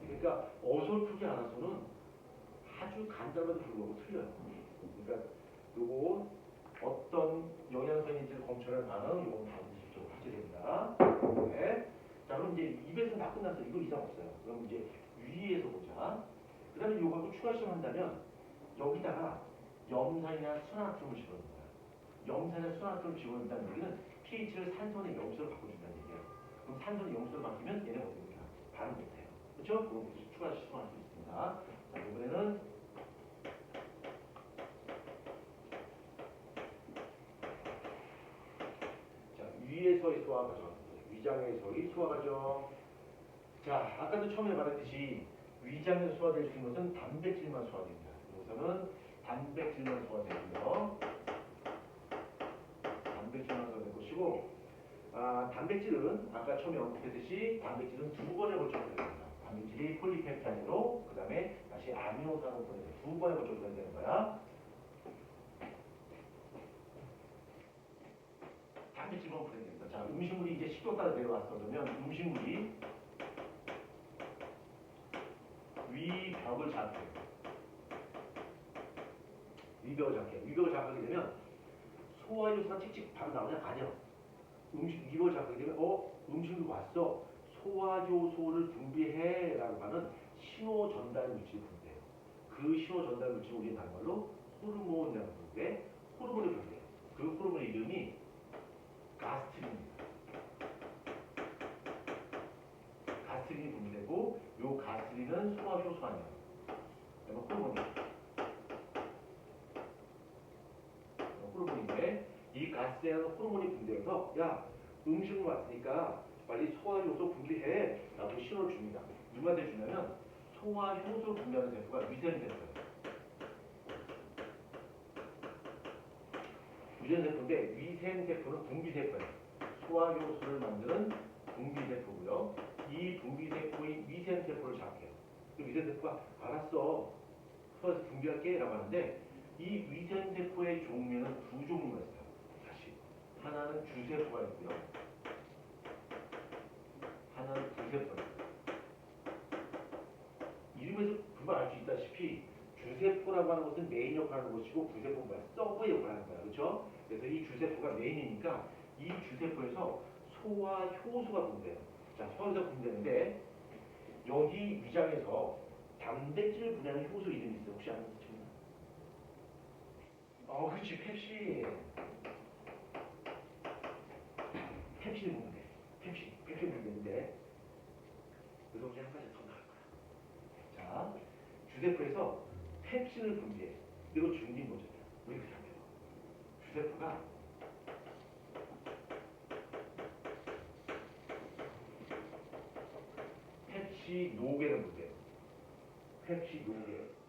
그러니까 어설프게 알아서는 아주 간단해도 불구하고 틀려요. 그러니까 요거 어떤 영양소인지를 검출하는 단어 요건 반드시 좀 하셔야 됩니다. 네. 자, 그럼 이제 입에서는 다 끝났어요. 이거 이상 없어요. 그럼 이제 위에서 보자. 그 다음에 요거하고 추가 시험한다면 여기다가 염산이나 순화나트륨을 집어넣는 거야. 염산이나 순화나트륨을 집어넣는다는 얘기는 pH를 산소의 염수로 바꿔준다는 얘기야. 그럼 산소의 염수로 바뀌면 얘네가 어떻게 됩니까? 반응 못해요. 그렇죠? 그거 추가 시험할 수 있습니다. 자, 이번에는 위에서의 소화 과정, 위장에서의 소화 과정. 자, 아까도 처음에 말했듯이 위장에서 소화될 수 있는 것은 단백질만 소화됩니다. 우선은 단백질만 소화되고요. 단백질만 소화될 것이고, 단백질은 아까 처음에 언급했듯이 단백질은 두 번에 걸쳐 들어갑니다. 단백질이 폴리펩타이드로, 그 다음에 다시 아미노산으로 보내서 두 번에 걸쳐 들어가야 되는 거야. 단백질만 보내됩니다. 자, 음식물이 이제 식도 따라 내려왔어. 그러면 음식물이 위벽을 자극해요. 위벽을 자극해요. 위벽을 자극하게 되면 소화효소가 칙칙 바로 나오냐? 아니요. 위벽을 자극하게 되면 음식이 왔어. 소화효소를 분비해 라고 하는 신호 전달 물질이 분비해요. 그 신호 전달 물질을 우리는 다른 말로 호르몬이라고 부르는데 호르몬이 분비해요. 그 호르몬 이름이 가스트린입니다. 가스트린이 분비되고 요 가스트린은 소화효소 아니에요. 호르몬이에요. 호르몬인데 이 가스트린은 호르몬이 분비해서 야 음식을 왔으니까 빨리 소화효소 분비해 라고 신호를 줍니다. 누구한테 주냐면 소화효소를 분비하는 세포가 위생세포예요. 위생세포인데 위생세포는 분비세포예요. 소화효소를 만드는 분비세포고요. 이 분비세포인 위생세포를 자극해요. 그 위생세포가 알았어. 소화해서 분비할게 라고 하는데 이 위생세포의 종류는 두 종류가 있어요. 다시 하나는 주세포가 있고요. 하나는 부세포가 있어요. 이름에서 금방 알 수 있다시피 주세포라고 하는 것은 메인 역할을 하는 것이고 부세포는 뭐야? 서브 역할을 하는 거야. 그렇죠? 그래서 이 주세포가 메인이니까 이 주세포에서 소화효소가 분비돼요. 자, 소화효소가 분비되는데 여기 위장에서 단백질을 분해하는 효소 이름이 있어요. 혹시 아는 거 있나요? 그렇지. 펩신. 펩신이 분비돼. 펩신 분비되는데 그래서 이제 한 가지 더 나올 거야. 자, 주세포에서 펩신을 분비해. 그리고 중딩모전이야. 우리가 생각해요. 주세포가 펩시노게를 분비해요.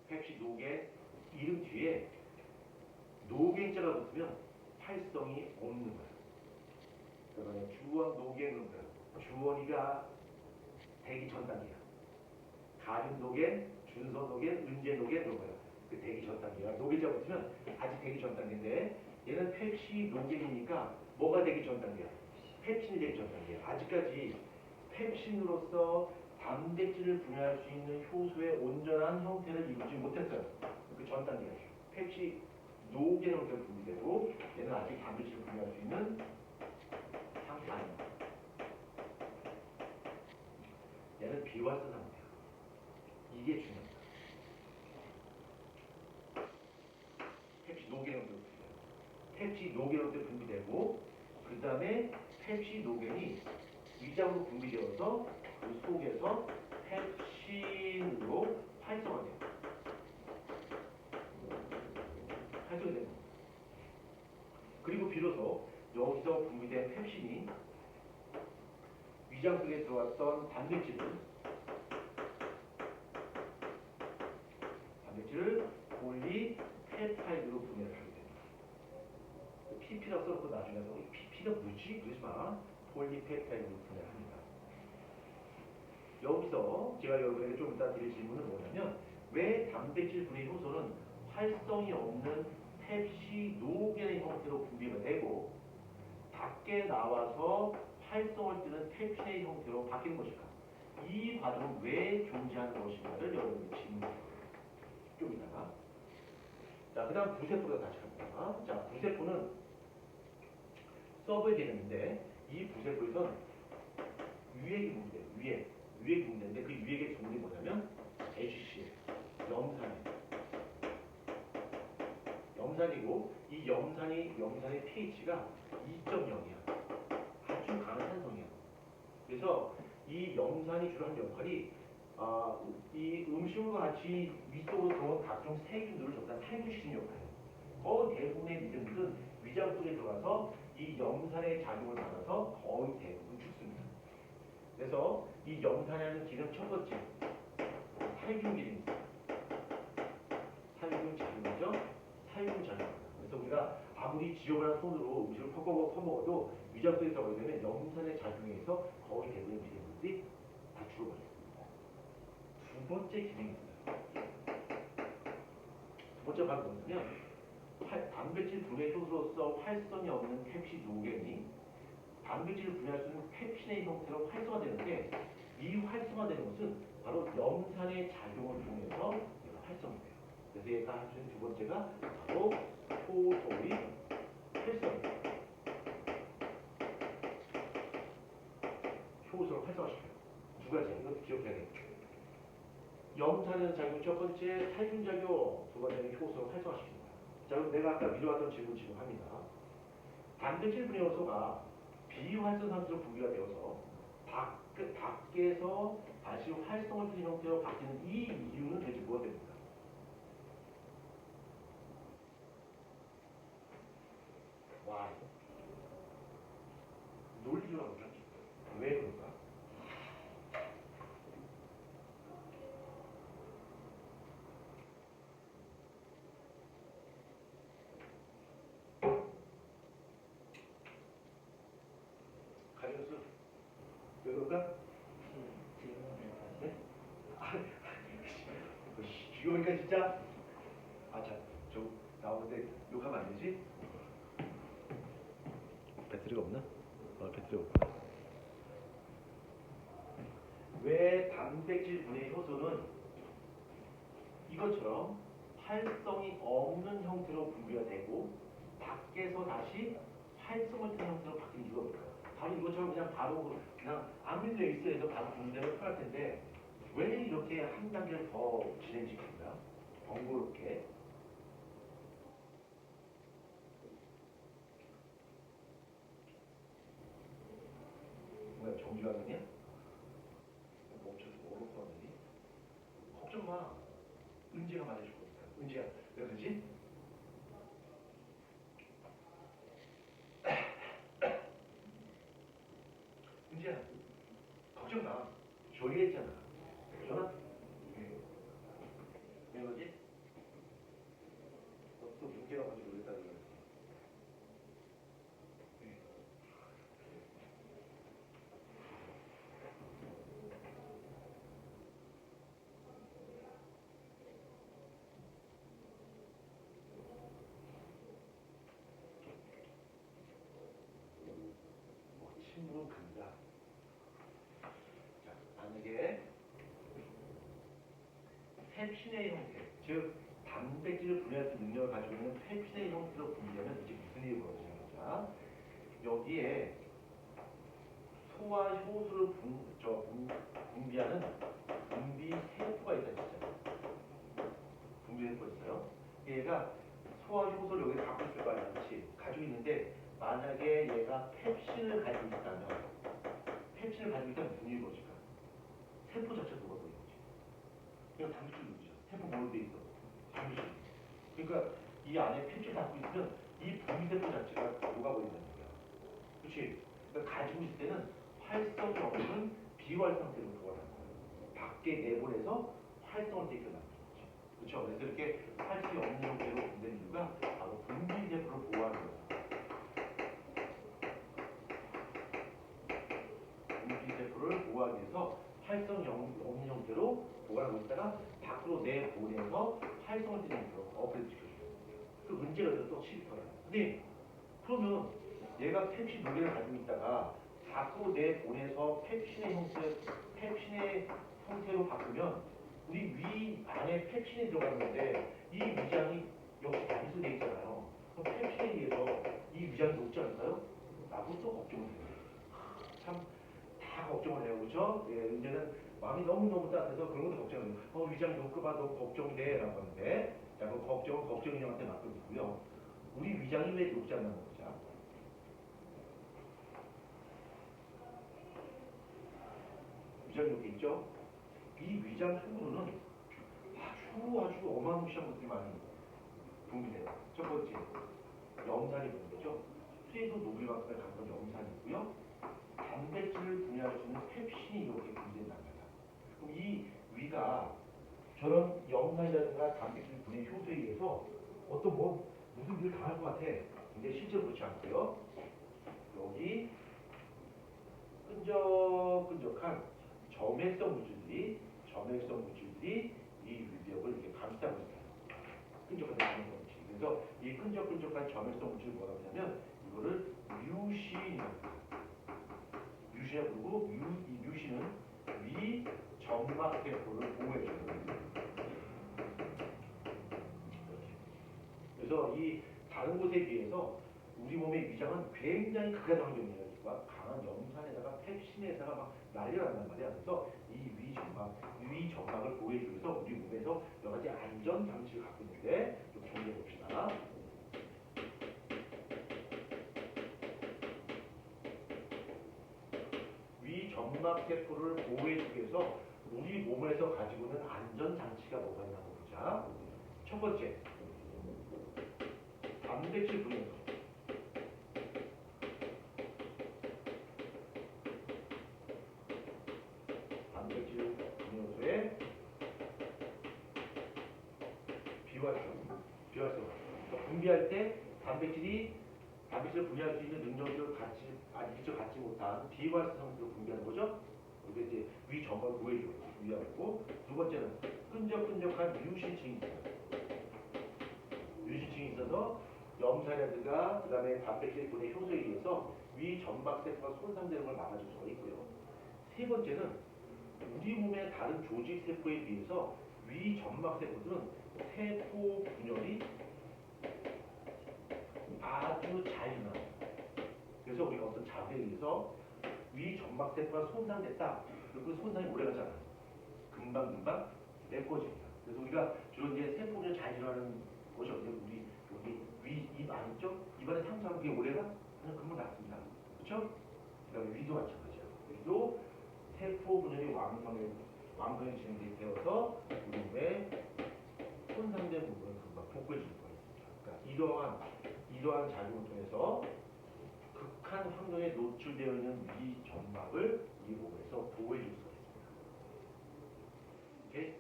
펩시노게 이름 뒤에 노겐자가 붙으면 활성이 없는 거야. 그러면 주원 노겐 그런 거야. 주원이가 대기 전 단계야. 가림 노겐, 준서 노겐, 은재 노겐 그런 거야. 그 대기 전 단계야. 노겐자 붙으면 아직 대기 전 단계인데 얘는 펩시 노겐이니까 뭐가 대기 전 단계야? 펩신이 대기 전 단계야. 아직까지 펩신으로서 단백질을 분해할 수 있는 효소의 온전한 형태를 이루지 못했어요. 그 전 단계야. 펩시 노겐으로 분리되고 얘는 아직 단백질을 분해할 수 있는 상태 아닙니다. 얘는 비활성 상태야. 이게 중요합니다. 펩시 노겐으로 분리돼요. 펩시 노겐으로 분비되고 그 다음에 펩시 노겐이 위장으로 분비되어서 그 속에서 펩신으로 활성화돼요. 활성화돼요. 그리고 비로소 여기서 분비된 펩신이 위장 속에 들어왔던 단백질을 폴리펩타이드로 분해를 하게 됩니다. PP라고 써놓고 나중에 PP가 뭐지? 그러지 마. 폴리펩타이드로 분해를 합니다. 여기서 제가 여러분에게 좀 이따 드릴 질문은 뭐냐면 왜 단백질 분해 효소는 활성이 없는 펩시노겐의 형태로 분비가 되고 밖에 나와서 활성을 띠는 펩신의 형태로 바뀌는 것일까? 이 과정은 왜 존재하는 것인가를 여러분에게 질문해요. 좀 이따가. 자, 그 다음 부세포로 다시 갑니다. 자, 부세포는 서브에 되는데 이 부세포에선 유액이 분비돼요. 유액이 분비되는데 그 유액의 종류이 뭐냐면 HCl, 염산이고 이 염산의 pH가 2.0이야. 아주 강한 산성이야. 그래서 이 염산이 주로 하는 역할이 이 음식물과 같이 위쪽으로 들어온 각종 세균들을 전부 다 탈출시키는 역할이에요. 대부분의 미생물은 위장 속에 들어가서 이 염산의 작용을 받아서 거의 대부분 죽습니다. 그래서 이 염산이라는 기능 첫 번째 살균 기능입니다. 살균 작용이죠. 살균 작용. 그래서 우리가 아무리 지저분한 손으로 음식을 퍼먹어도 위장 속에 들어가게 되면 염산의 작용에 의해서 거의 대부분의 미생물들이 다 죽어버려요. 두 번째 기능입니다. 두 번째 바로 뭐냐면 단백질 분해 효소로서 활성이 없는 펩시 노겐이 단백질을 분해할 수 있는 펩신의 형태로 활성화되는데 이 활성화되는 것은 바로 염산의 작용을 통해서 얘가 활성화돼요. 그래서 얘가 할 수 있는 두 번째가 바로 효소의 활성화입니다. 효소를 활성화시켜요. 두 가지. 이것도 기억해야 돼요. 염산의 작용 첫 번째 살균 작용, 두 번째는 효소를 활성화시킵니다. 자, 그럼 내가 아까 미뤄왔던 질문 지금 합니다. 단백질 분해 요소가 비활성 상태로 분비가 되어서 밖에서 다시 활성을 띠는 형태로 바뀌는 이 이유는 대체 무엇 됩니까? Why? 논리라고 그러죠. 왜 그럴까? 가려서 왜 그럴까? 네? 죽여보니까 진짜 참, 저 나오는데 욕하면 안 되지? 배터리가 없나? 배터리가 없구나. 왜 단백질 분해 효소는 이것처럼 활성이 없는 형태로 분비가 되고 밖에서 다시 활성을 띠는 형태로 바뀌는 이유가 뭘까요? 바로 이것처럼 그냥 아밀레이스에서 바로 분리되면 편할 텐데 왜 이렇게 한 단계를 더 진행시킨다? 번거롭게. 뭐야, 정지가 되냐? 멈춰서 뭐놓고 하느니? 걱정 마. 은지가 말해줄 거니까. 은지야, 왜 그러지? 은지야, 걱정 마. 조리했잖아. 전화? 왜 그러지? 또 문제가 가지고 그랬다는 거야. 친구는 간다. 자, 만약에 펩신의 형태, 즉 단백질을 분해할 수 있는 능력을 가지고 있는 펩신의 형태로 분리되면 이제 무슨 일이 벌어지는 거죠? 여기에 소화 효소를 분비하는 분비 세포가 있다 했잖아요. 분비 세포가 있어요. 얘가 소화 효소를 여기 갖고 있을 거 아니야, 그렇지? 가지고 가지고 있는데 만약에 얘가 펩신을 가지고 있다면 무슨 일이 벌어질까? 세포 자체가 녹아버리는 거지. 그러니까 단백질 누구죠? 세포 뭘로 돼 있어? 단백질. 그러니까 이 안에 펩신을 갖고 있으면 이 분비세포 자체가 녹아버린다는 거야. 그렇지? 그러니까 가지고 있을 때는 활성이 없는 비활 상태로 보관하는 거예요. 밖에 내보내서 활성을 떼켜나는 거지. 그렇죠? 그래서 이렇게 활성이 없는 형태로 분된 이유가 바로 분비세포를 보호하는 거야. 분비세포를 보호하기 위해서 활성이 없는 형태로 보관하고 있다가 밖으로 내보내서 활성을 떼는 형태로 업그레이드 시켜줘요. 그 문제가 또 시리터라. 근데 그러면 얘가 펩신 두 개를 가지고 있다가 밖으로 내보내서 펩신의 형태로 바꾸면 우리 위 안에 펩신이 들어갔는데 이 위장이 역시 단수되어 있잖아요. 그럼 펩신에 의해서 이 위장이 녹지 않을까요? 라고 또 걱정을 해요. 참 다 걱정을 해요. 그렇죠? 예, 이제는 마음이 너무너무 따뜻해서 그런 것도 걱정을 해요. 위장 녹을까 너무 걱정돼 라고 하는데 자, 그 걱정은 걱정인형한테 맡겨두고요. 우리 위장이 왜 녹지 않는 거죠? 위장이 이렇게 있죠? 이 위장 속으로는 아주 어마무시한 것들이 많이 분비돼요. 첫 번째, 염산이 분비되죠. 수에도 녹을 만큼의 강한 염산이 있고요. 단백질을 분해할 수 있는 펩신이 이렇게 분비된단 말이야. 그럼 이 위가 저런 염산이라든가 단백질 분해 효소에 의해서 어떤 무슨 일을 당할 것 같아. 근데 실제로 그렇지 않고요. 여기 끈적끈적한 점액성 물질들이 이 위벽을 이렇게 감싸고 있어요. 끈적한 점액성 물질. 그래서 이 끈적끈적한 점액성 물질을 뭐라고 하냐면 이거를 뮤신이라고 해요. 뮤신이라고 부르고 이 뮤신은 위 점막세포를 보호해줘요. 그래서 이 다른 곳에 비해서 우리 몸의 위장은 굉장히 극하장적이니까 강한 염산에다가 펩신에다가 막 난리가 난단 말이야. 그래서 이 위점막을 보호해주기 위해서 우리 몸에서 여러 가지 안전 장치를 갖고 있는데 좀 정리해 봅시다. 위점막세포를 보호해주기 위해서 우리 몸에서 가지고 있는 안전 장치가 뭐가 있나 보자. 첫 번째, 단백질 분해소. 단백질 분해소의 비활성. 분비할 때 단백질을 분해할 수 있는 능력을 미처 갖지 못한 비활성 상태로 분비하는 거죠. 이게 이제 위 점막을 보호해주고 위하고. 두 번째는 끈적끈적한 뮤신층이 있어요. 뮤신층이 있어서 염산이라든가 그다음에 단백질 분해 효소에 의해서 위 점막세포가 손상되는 걸 막아줄 수가 있고요. 세 번째는 우리 몸의 다른 조직 세포에 비해서 위 점막세포들은 세포 분열이 아주 잘 일어납니다. 그래서 우리가 어떤 자세에 의해서 위 점막세포가 손상됐다. 그 손상이 오래가잖아. 금방 메꿔집니다. 그래서 우리가 주로 이제 세포를 잘 일어나는 곳이 어디요? 우리 여기 입 안 있죠? 입안에 상처하면 그게 오래가? 그냥 금방 낫습니다. 그렇죠? 그다음에 위도 마찬가지야. 위도 세포 분열이 왕성히 진행되어서 우리 몸에 손상된 부분을 금방 복구해 줄 수가 있습니다. 그러니까 이러한 작용을 통해서 극한 환경에 노출되어 있는 위 점막을 이 몸에서 보호해 줄 수가 있습니다. 이렇게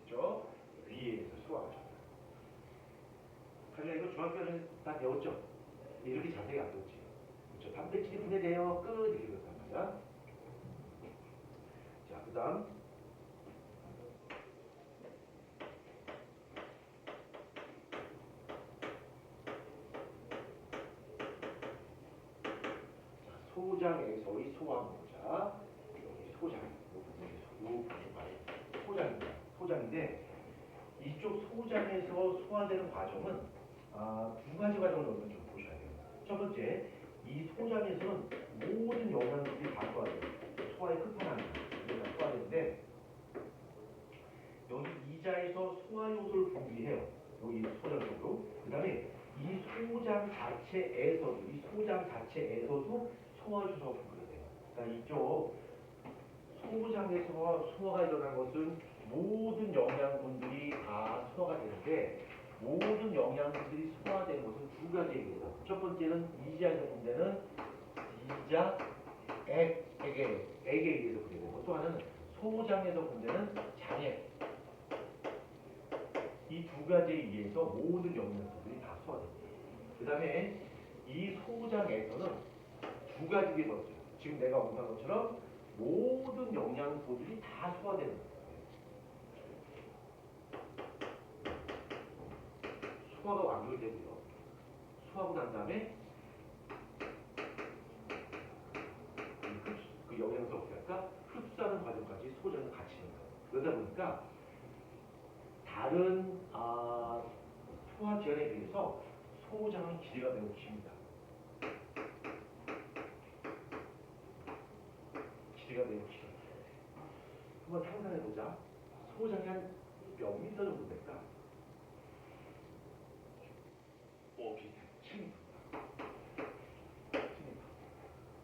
됐죠? 위에서 소화하죠. 하지만 이거 중학교에서는 다 배웠죠? 이렇게 자세히 안 배웠지. 그렇죠? 단백질이 분해돼요. 끝 이렇게 배웠단 말이야. 자, 그 다음 소장에서의 소화모자. 여기 소장. 소장인데 이쪽 소장에서 소화되는 과정은 두 가지 과정을 여러분 좀 보셔야 돼요. 첫 번째, 이 소장에서는 모든 영양분들이 다 소화돼요. 소화의 끝판왕입니다. 이게 다 소화되는데 여기 이자에서 소화효소를 분비해요. 여기 소장 쪽으로. 그 다음에 이 소장 자체에서도 소화효소가 분비가 돼요. 그러니까 이쪽 소장에서 소화가 일어난 것은 모든 영양분들이 다 소화가 되는데 모든 영양분들이 소화되는 것은 두 가지에 의해서. 첫 번째는 이자에서 분되는 이자 액에 의해서 분해되고 또 하나는 소장에서 분되는 장액. 이 두 가지에 의해서 모든 영양분들이 다 소화됩니다. 그 다음에 이 소장에서는 두 가지 게 있어요. 지금 내가 언급한 것처럼 모든 영양소들이 다 소화되는 거예요. 소화가 완결되고요. 소화하고 난 다음에 그 영양소 어떻게 할까? 흡수하는 과정까지 소장을 같이 있는 거예요. 그러다 보니까 다른 소화기관에 비해서 소장의 길이가 매우 깁니다. 길이가 매우 길어요. 한번 상상해보자. 소장이 한 몇 미터 정도 될까? 비슷해. 7m.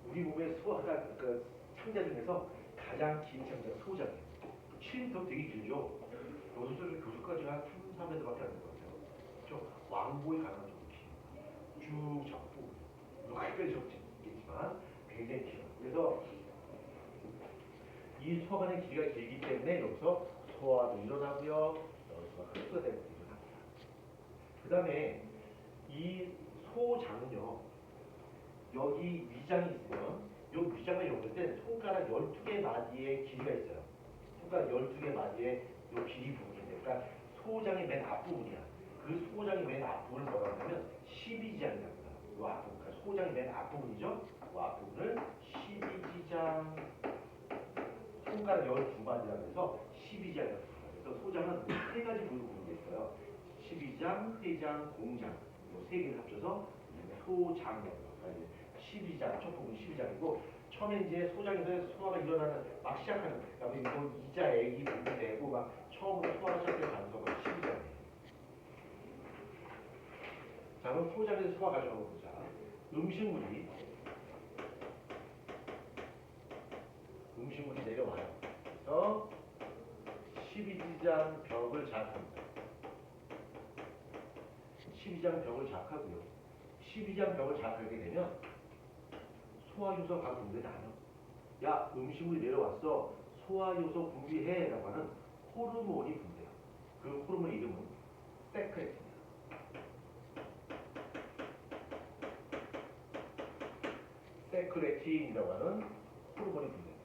우리 몸의 소화가 그 창자 중에서 가장 긴 창자가 소장이에요. 7m 되게 길죠? 여기서 교수까지 한 3, 4m밖에 안 될 것 같아요. 저 왕복에 가는 정도 긴. 쭉 접고 여기까지 접지 있겠지만 굉장히 길어요. 그래서 이 소관의 길이가 길기 때문에 여기서 소화도 일어나고요. 여기서 흡수가 되는 것도 일어납니다. 그 다음에 이 소장은요. 여기 위장이 있으면 이 위장을 이용할 때 손가락 12개 마디의 길이가 있어요. 손가락 12개 마디의 이 길이 부분인데 그러니까 소장의 맨 앞부분이야. 그 소장의 맨 앞부분을 뭐라고 하면 12지장이라고 합니다. 이 앞부분, 그러니까 소장의 맨 앞부분이죠. 이 앞부분을 12지장 손가락 12마디라고 해서 12지장이라고 합니다. 그래서 소장은 세 가지 부위로 분류되어 있어요. 12장, 회장, 공장 이 세 개를 합쳐서 소장이라고 합니다. 12장, 첫 부분 12장이고 처음에 이제 소장에서 소화가 일어나는 막 시작하는 그다음에 이거 이자 액이 분비되고 막 처음으로 소화가 시작되는 단서가 12장이에요. 자 그럼 소장에서 소화 과정을 보자. 음식물이 내려와요. 그래서 12장 벽을 자극합니다. 12장 벽을 자극하고요. 12장 벽을 자극하게 되면 소화효소 각 분비가 나눠. 야 음식물이 내려왔어. 소화효소 분비해 라고 하는 호르몬이 분비해요. 그 호르몬 이름은 세크레틴이에요. 세크레틴이라고 하는 호르몬이 분비해요.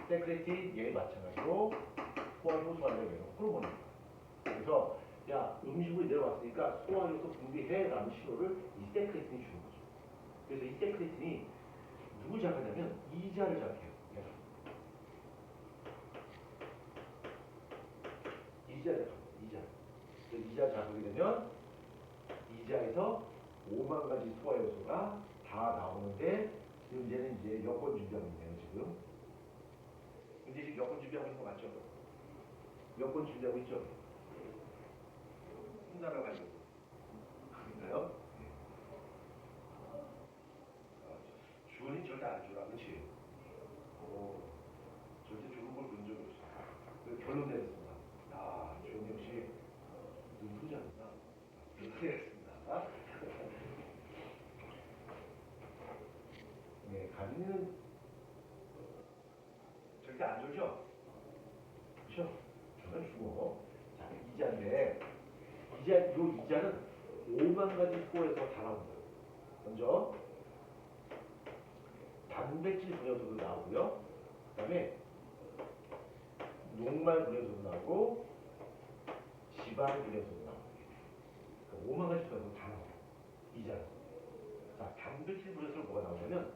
세크레틴 얘 마찬가지로 소화효소 하려면 호르몬입니다. 그래서 야 음식물이 내려왔으니까 소화효소 분비해 라는 신호를 이 세크레틴이 주는 거죠. 그래서 이 세크레틴이 누굴 자극하냐면 이자를 자극해요. 이자 자극이 되면 이자에서 5만 가지 소화 요소가 다 나오는데 문제는 이제 여권 준비하고 있네요 지금. 근데 지금 여권 준비하고 있는 거 맞죠? 여권 준비하고 있죠? 혼나라 가지고 그런가요? 주원이 절대 안 주라, 그렇지? 절대 주는 걸 본 적이 없어. 결론 내렸습니다. 주원 역시 눈부자구나. 내렸습니다. 네, 가빈이는 절대 안 졸죠? 그렇죠? 저는 주고. 자, 이자인데 요 이자는 5만 가지 소에서 다 나옵니다. 먼저 단백질 분해소도 나오고요. 그 다음에 녹말 분해소도 나오고 지방 분해소도 나오고 그러니까 5만 가지 소에서 다 나와요. 이자는. 자, 단백질 분해소는 뭐가 나오냐면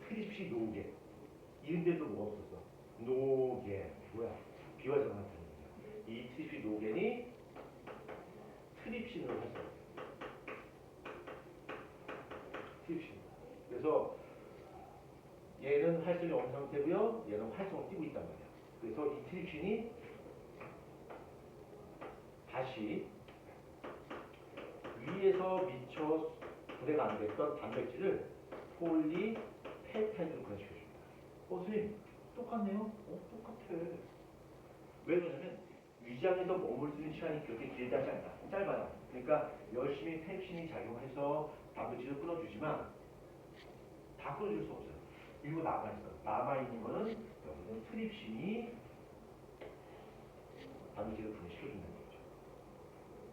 트립시 노게. 이름대로 뭐가 없었어? 노게. 뭐야? 비화적 나타납니다. 이 트립시 노겐이 트립신을 활성화해요. 트립신. 그래서 얘는 활성이 없는 상태고요. 얘는 활성을 띄고 있단 말이야. 그래서 이 트립신이 다시 위에서 미처 분해가 안 됐던 단백질을 폴리페타이드로 분해시켜줍니다. 선생님 똑같네요? 똑같아. 왜 그러냐면 위장에서 머물 수 있는 시간이 그렇게 길다지 않다. 짧아요. 그러니까 열심히 펩신이 작용해서 단백질을 끊어주지만 다 끊어줄 수 없어요. 일부 남아있어요. 남아있는 거는 여기는 트립신이 단백질을 분해시켜준다는 거죠.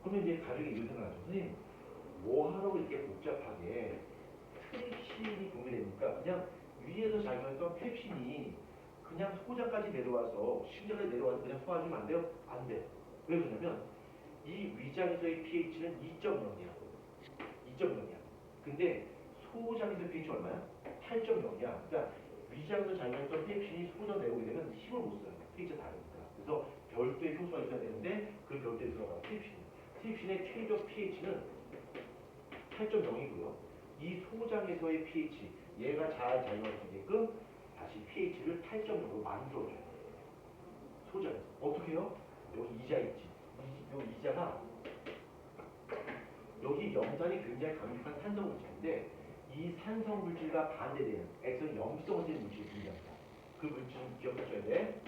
그러면 이제 가족이 이런 생각을 하죠. 선생님 뭐하러 이렇게 복잡하게 트립신이 분해됩니까? 그냥 위에서 작용했던 펩신이 그냥 소자까지 내려와서 심장에 내려와서 그냥 소화하면 안 돼요? 안 돼요. 왜 그러냐면 이 위장에서의 pH는 2.0이야. 2.0이야. 근데 소장에서의 pH 얼마야? 8.0이야. 그러니까 위장에서 작용했던 펩신이 소자 내려오게 되면 힘을 못 써요. pH가 다르니까. 그래서 별도의 효소가 있어야 되는데 그 별도에 들어가는 트립신이에요. 트립신의 최적 pH는 8.0이고요. 이 소장에서의 pH, 얘가 잘 작용할 수 있게끔 다시 pH를 8.0으로 만들어줘요. 소장에서. 어떻게 해요? 여기 이자 있지. 이 이자가 여기 염산이 굉장히 강력한 산성물질인데 이 산성물질과 반대되는 X는 염성을 띠는 물질이 분리합니다. 그 물질은 기억하셔야 돼.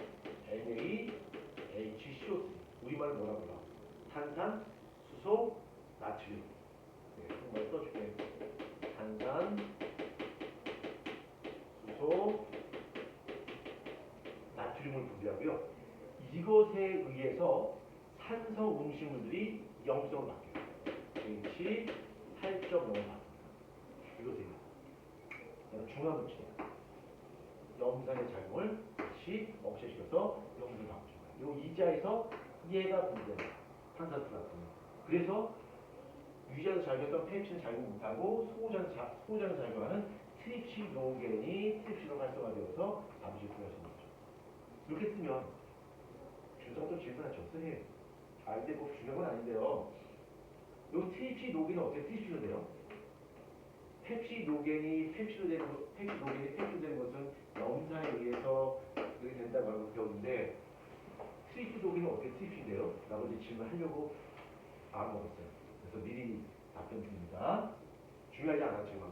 NaHCO3. 우리말로 뭐라고 해요? 탄산, 수소, 나트륨. 네, 한번 써줄게. 탄산, 수소, 나트륨을 분비하고요. 이것에 의해서 산성 음식물들이 염성을 바뀌어요. pH 8.0을 바뀝니다. 이것이 중화 물질이에요. 염산의 작용을 다시 억제시켜서 염분을 바꿔준 거예요. 이 이자에서 얘가 분비됩니다. 탄산수가. 그래서 위장에서 작용했던 펩신을 작용 못하고 소장에서 작용하는 트립시노겐이 트립시로 활성화되어서 단백질을 분해할 수 있는 거죠. 이렇게 쓰면 준성도 질문하죠. 선생님, 근데 뭐 중요한 건 아닌데요. 이 트립시노겐은 어떻게 트립시로 돼요? 펩시노겐이 펩시로 되는 것은 염산에 의해서 그렇게 된다고 하고 배웠는데 트립시노겐은 어떻게 트립시 돼요? 라고 이제 질문하려고 마음먹었어요. 그래서 미리 답변 드립니다. 중요하지 않았지만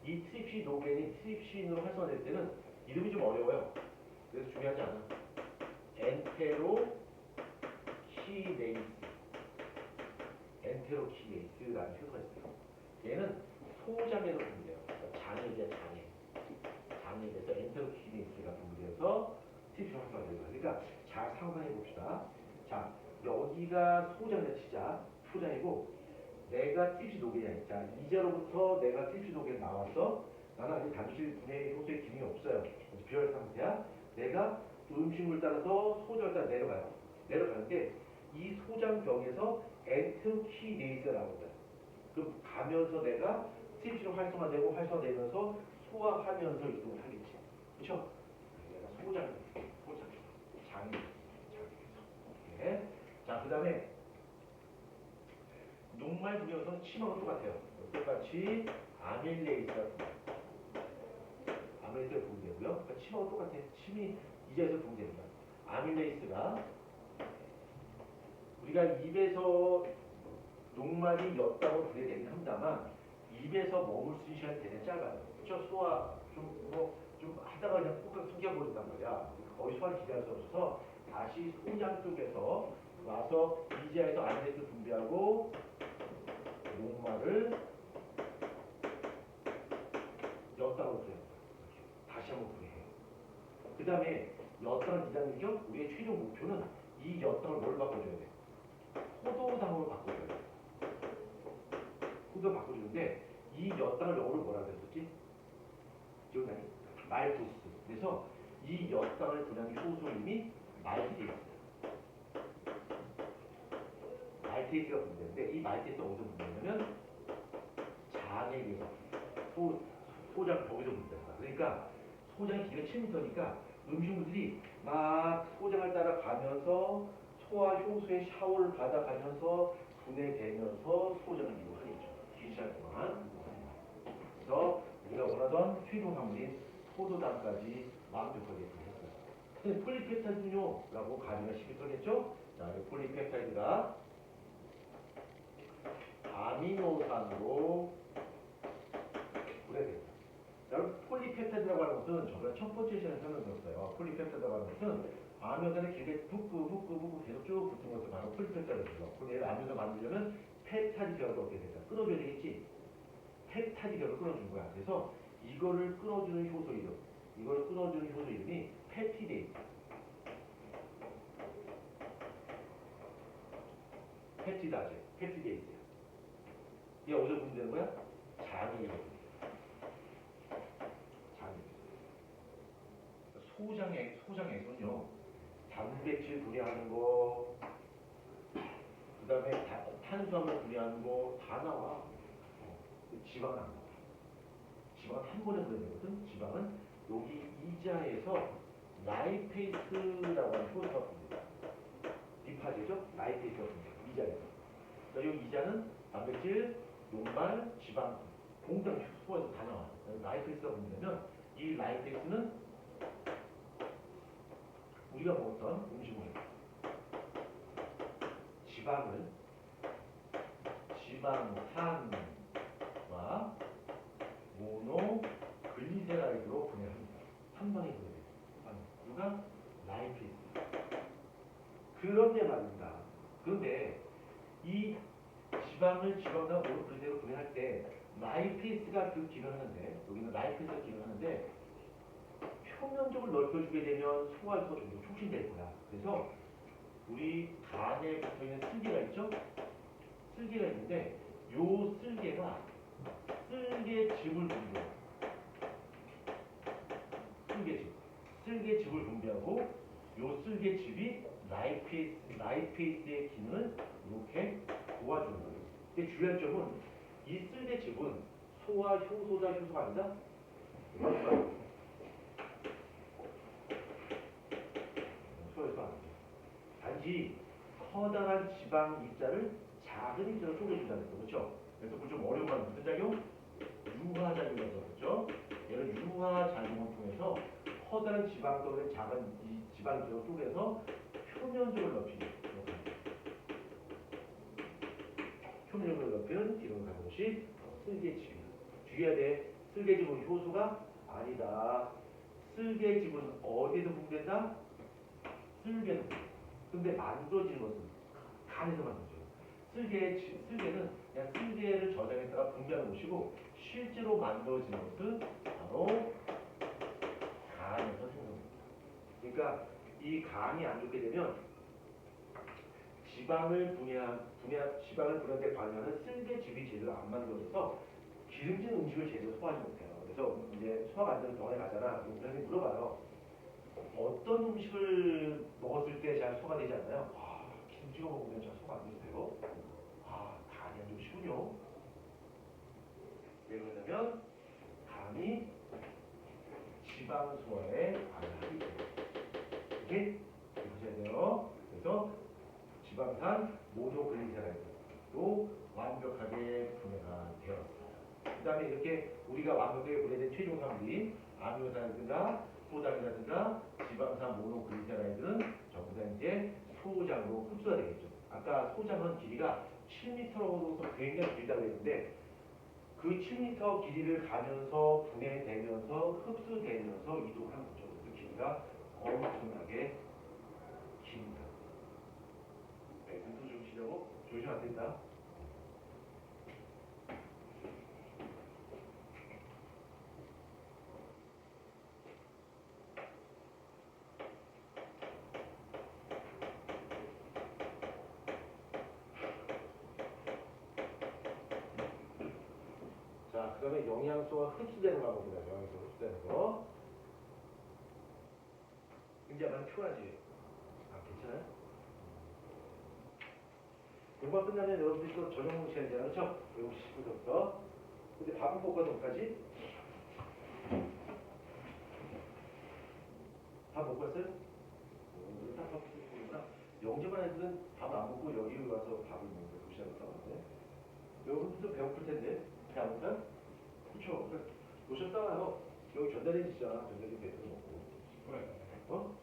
이 트립시노겐이 트립신으로 활성화될 때는 이름이 좀 어려워요. 그래서 중요하지 않아. 엔테로키네이스라는 효소가 있어요. 얘는 소장에서 분비돼요. 그러니까 장에서 장에서 엔테로키네이스가 분비되어서 트립신 활성화되는 거예요. 그러니까 잘 상상해 봅시다. 자, 여기가 소장이라 치자. 소장이고 내가 트립시노겐이야. 자, 이제로부터 내가 트립시노겐 나왔어. 나는 아직 단백질 분해 효소의 기능이 없어요. 비열 상태야. 내가 음식물 따라서 소장을 따라 내려가요. 내려가는데 이 소장벽에서 엔테로키네이스가 나옵니다. 그럼 가면서 내가 트립시로 활성화되면서 소화하면서 이동을 하겠지. 그렇죠? 내가 장이. 네. 자, 그 다음에 녹말 분해효소는 침하고 똑같아요. 똑같이 아밀레이스가 분해되고요. 그러니까 침하고 똑같아요. 침이 이자에서 분해됩니다. 아밀레이스가 우리가 입에서 녹말이 엿다고 분해되긴 합니다만 입에서 머물 수 있는 시간이 되게 짧아요. 그렇죠? 소화 좀 하다가 그냥 꾹꾹 숨겨버린단 말이야. 거의 소화를 기대할 수 없어서 다시 소장 쪽에서 와서 이자에서 아밀레이스 분비하고 녹말을 엿당으로 분해해요. 다시 한번 분해해요. 그 다음에 엿당을 이장이죠? 우리의 최종 목표는 이 엿당을 뭘 바꿔줘야 돼? 포도당으로 바꿔줘야 돼. 포도를 바꿔주는데 이 엿당을 영어로 뭐라 그랬었지? 기억나니? 말토스. 그래서 이 엿당을 분해하는 효소 이름이 말테이스. 말테이스가 분해되는데 이 말테이스가 어디서 분해되냐면 장에 의해서 소장 벽에서 분해된다. 그러니까 소장의 길이가 7m니까 음식물들이 막 소장을 따라가면서 소화 효소의 샤워를 받아가면서 분해되면서 소장을 이용하겠죠. 긴 시간 동안. 그래서 우리가 원하던 최종 상물인 포도당까지 완벽하게 분해했어요. 근데 폴리펩타이드는요? 라고 가정을 시켰겠죠? 자, 이 폴리펩타이드가 아미노산으로 분해됩니다. 여러분, 폴리펩타이드라고 하는 것은 저번에 첫 번째 시간에 설명드렸어요. 폴리펩타이드라고 하는 것은 아미노산에 길게 훅 계속 쭉 붙은 것을 바로 폴리펩타이드예요. 근데 아미노산 만들려면 펩타이드 결합을 어떻게 될까? 끊어줘야 되겠지? 펩타이드 결합을 끊어주는 거야. 그래서 이거를 끊어주는 효소 이름, 이걸 끊어주는 효소 이름이 펩티데이트. 펩티다제, 펩티데이트야. 이게 어디서 분리되는 거야? 장이거든. 소장에서는요, 단백질 분해하는 거, 그 다음에 탄수화물 분해하는 거 다 나와. 지방은 안 나와. 지방은 한 번에 분해되거든. 지방은 여기 이자에서 라이페이스라고 하는 효소가 분해돼. 리파제죠? 라이페이스가 분해돼. 이자에서. 그러니까 이 이자는 단백질, 녹말, 지방, 공장 소에서 다 나와. 라이페이스가 분해되면 이 라이페이스는 우리가 먹었던 음식물 지방을 지방산과 모노글리세라이드로 분해합니다. 한 번에 분해돼요. 누가? 라이페이스. 그런데 말입니다. 그런데 이 지방을 지방과 모노글리세로 분해할 때 라이페이스가 그 기능을 하는데, 여기는 라이페이스가 기능을 하는데 표면적으로 넓혀주게 되면 소화에서 점점 촉진될 거야. 그래서 우리 간에 붙어있는 쓸개가 있죠? 쓸개가 있는데 요 쓸개가 쓸개즙을 분비해요. 쓸개즙을 분비하고 요 쓸개즙이 라이페이스의 기능을 이렇게 도와주는 거예요. 근데 주요한 점은 이 쓸개즙은 소화 효소다 효소가 아니다? 소화효소가 아니죠. 단지 커다란 지방 입자를 작은 입자로 쪼개준다는 거죠. 그렇죠? 그래서 그걸 좀 어려운 건 무슨 작용? 유화작용이라고 그랬죠. 얘는 유화작용을 통해서 커다란 지방 덩어리를 작은 이 지방 입자로 쪼개서 표면적을 넓히는 표면적을 넓히는 기능을 가진 것이 쓸개즙입니다. 주의해야 돼. 쓸개즙은 효소가 아니다. 쓸개즙은 어디에서 분비된다? 쓸개는. 근데 만들어지는 것은 간에서 만들어져요. 쓸개는 그냥 쓸개를 저장했다가 분비하는 것이고, 실제로 만들어지는 것은 바로 간에서 생성됩니다. 그러니까 이 간이 안 좋게 되면 지방을 분해할 때 관여하는 쓸개즙이 제대로 안 만들어져서 기름진 음식을 제대로 소화하지 못해요. 그래서 이제 소화가 안 되는 병원에 가잖아. 그럼 물어봐요. 어떤 음식을 먹었을 때 잘 소화가 되지 않나요? 기름 찍어 먹으면 잘 소화 안 되세요? 간이 안 좋으시군요. 왜 그러냐면 간이 지방 소화에 관여하기 때문에. 이렇게 보셔야 돼요. 그래서 지방산 모노글리세라이드도 완벽하게 분해가 되었어요. 그 다음에 이렇게 우리가 완벽하게 분해된 최종 산물이 아미노산이라든가 소장이라든가 지방산 모노글리세라이드는 전부 다 이제 소장으로 흡수가 되겠죠. 아까 소장은 길이가 7m로 굉장히 길다고 했는데 그 7m 길이를 가면서 분해되면서 흡수되면서 이동을 하는 거죠. 그 길이가 엄청나게 깁니다. 네, 눈도 좀 쉬려고 조심 안 된다. 자, 그 다음에 영양소가 흡수되는 거 한번 보자. 영양소 흡수되는 거. 이제 많이 피곤하지? 괜찮아요? 공부가 끝나면 여러분들이 또 저녁 시간이잖아요. 그렇죠? 7시 10분부터. 근데 밥은 볶아서 못하지? 밥 못 봤어요? 딱 밥 먹구나. 영재반 애들은 밥 안 먹고 여기 와서 밥을 먹는데 도시락을 싸왔는데 여러분들도 배고플 텐데 배 안 먹어요? 그렇죠. 그러니까 도시락 싸와요. 여기 전자레인지 있잖아. 전자레인지 배터리 먹고. 어?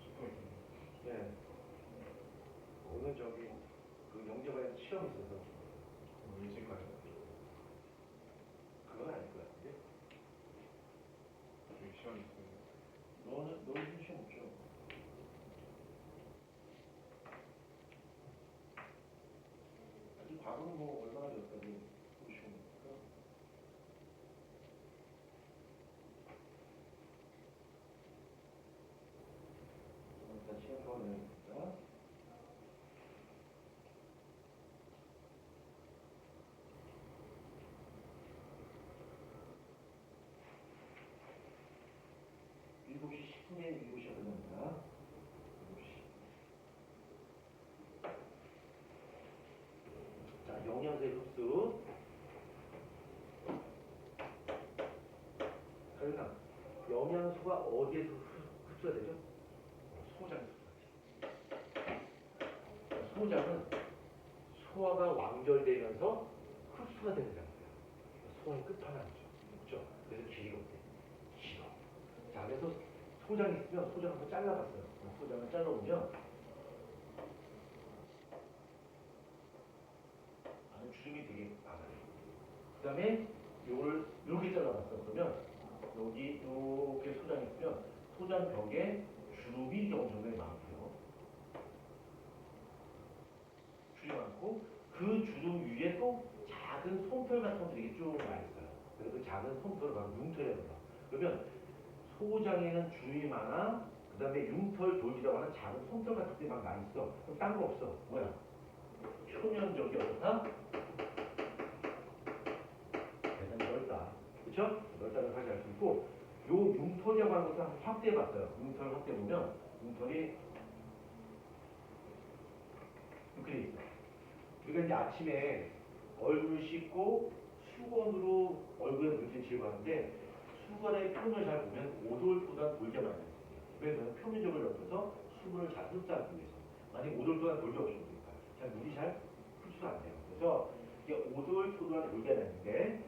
네. 오늘 저기 그 영재반에서 시험 있어서 일찍 가요. 그건 아닐 것 같은데. 저희 시험 있어요. 너는 시험 없죠? 아직 과거는 뭐 얼마나 됐다고 보시옵니까? 일단 시험 보내봅니다. 일곱 시 10분에 7시가 끝납니다. 7시. 자, 영양제 흡수. 그러니까 영양소가 어디에서 흡수가 되죠? 소장에서 흡수가 돼요. 소장은 소화가 완결되면서 흡수가 되는 장소예요. 소화의 끝판왕이죠. 그렇죠? 그래서 길이가 어때? 길어. 자, 그래서 소장이 있으면 소장 한번 잘라봤어요. 소장을 잘라보면 안에 주름이 되게 많아요. 그 다음에 요걸 이렇게 잘라봤어. 그러면 여기 이렇게 소장이 있으면 소장 벽에 주름이 엄청나게 많고요. 주름이 많고 그 주름 위에 또 작은 솜털 같은 것들이 쭉 많이 있어요. 그래서 그 작은 솜털을 바로 융털이라고 해요. 그러면 소장에는 주름이 많아, 그 다음에 융털 돌기라고 하는 작은 솜털 같은 것들이 막 많이 있어. 그럼 딴 거 없어. 뭐야? 표면적이 어떻다? 대단히 넓다. 그쵸? 넓다는 사실 알 수 있고, 요 융털이라고 하는 것을 한번 확대해봤어요. 융털 확대해보면, 융털이 이렇게 돼 있어. 그러니까 이제 아침에 얼굴 씻고 수건으로 얼굴에 물질을 하는데, 수건의 표면을 잘 보면 오돌토단 돌게 많이 있어요. 그래서 표면적을 넓혀서 수분을 잘 흡수하기 위해서. 만약에 오돌토단 돌게 없으면 잘 물이 잘 흡수 안 돼요. 그래서 이게 오돌토단 돌게 되는데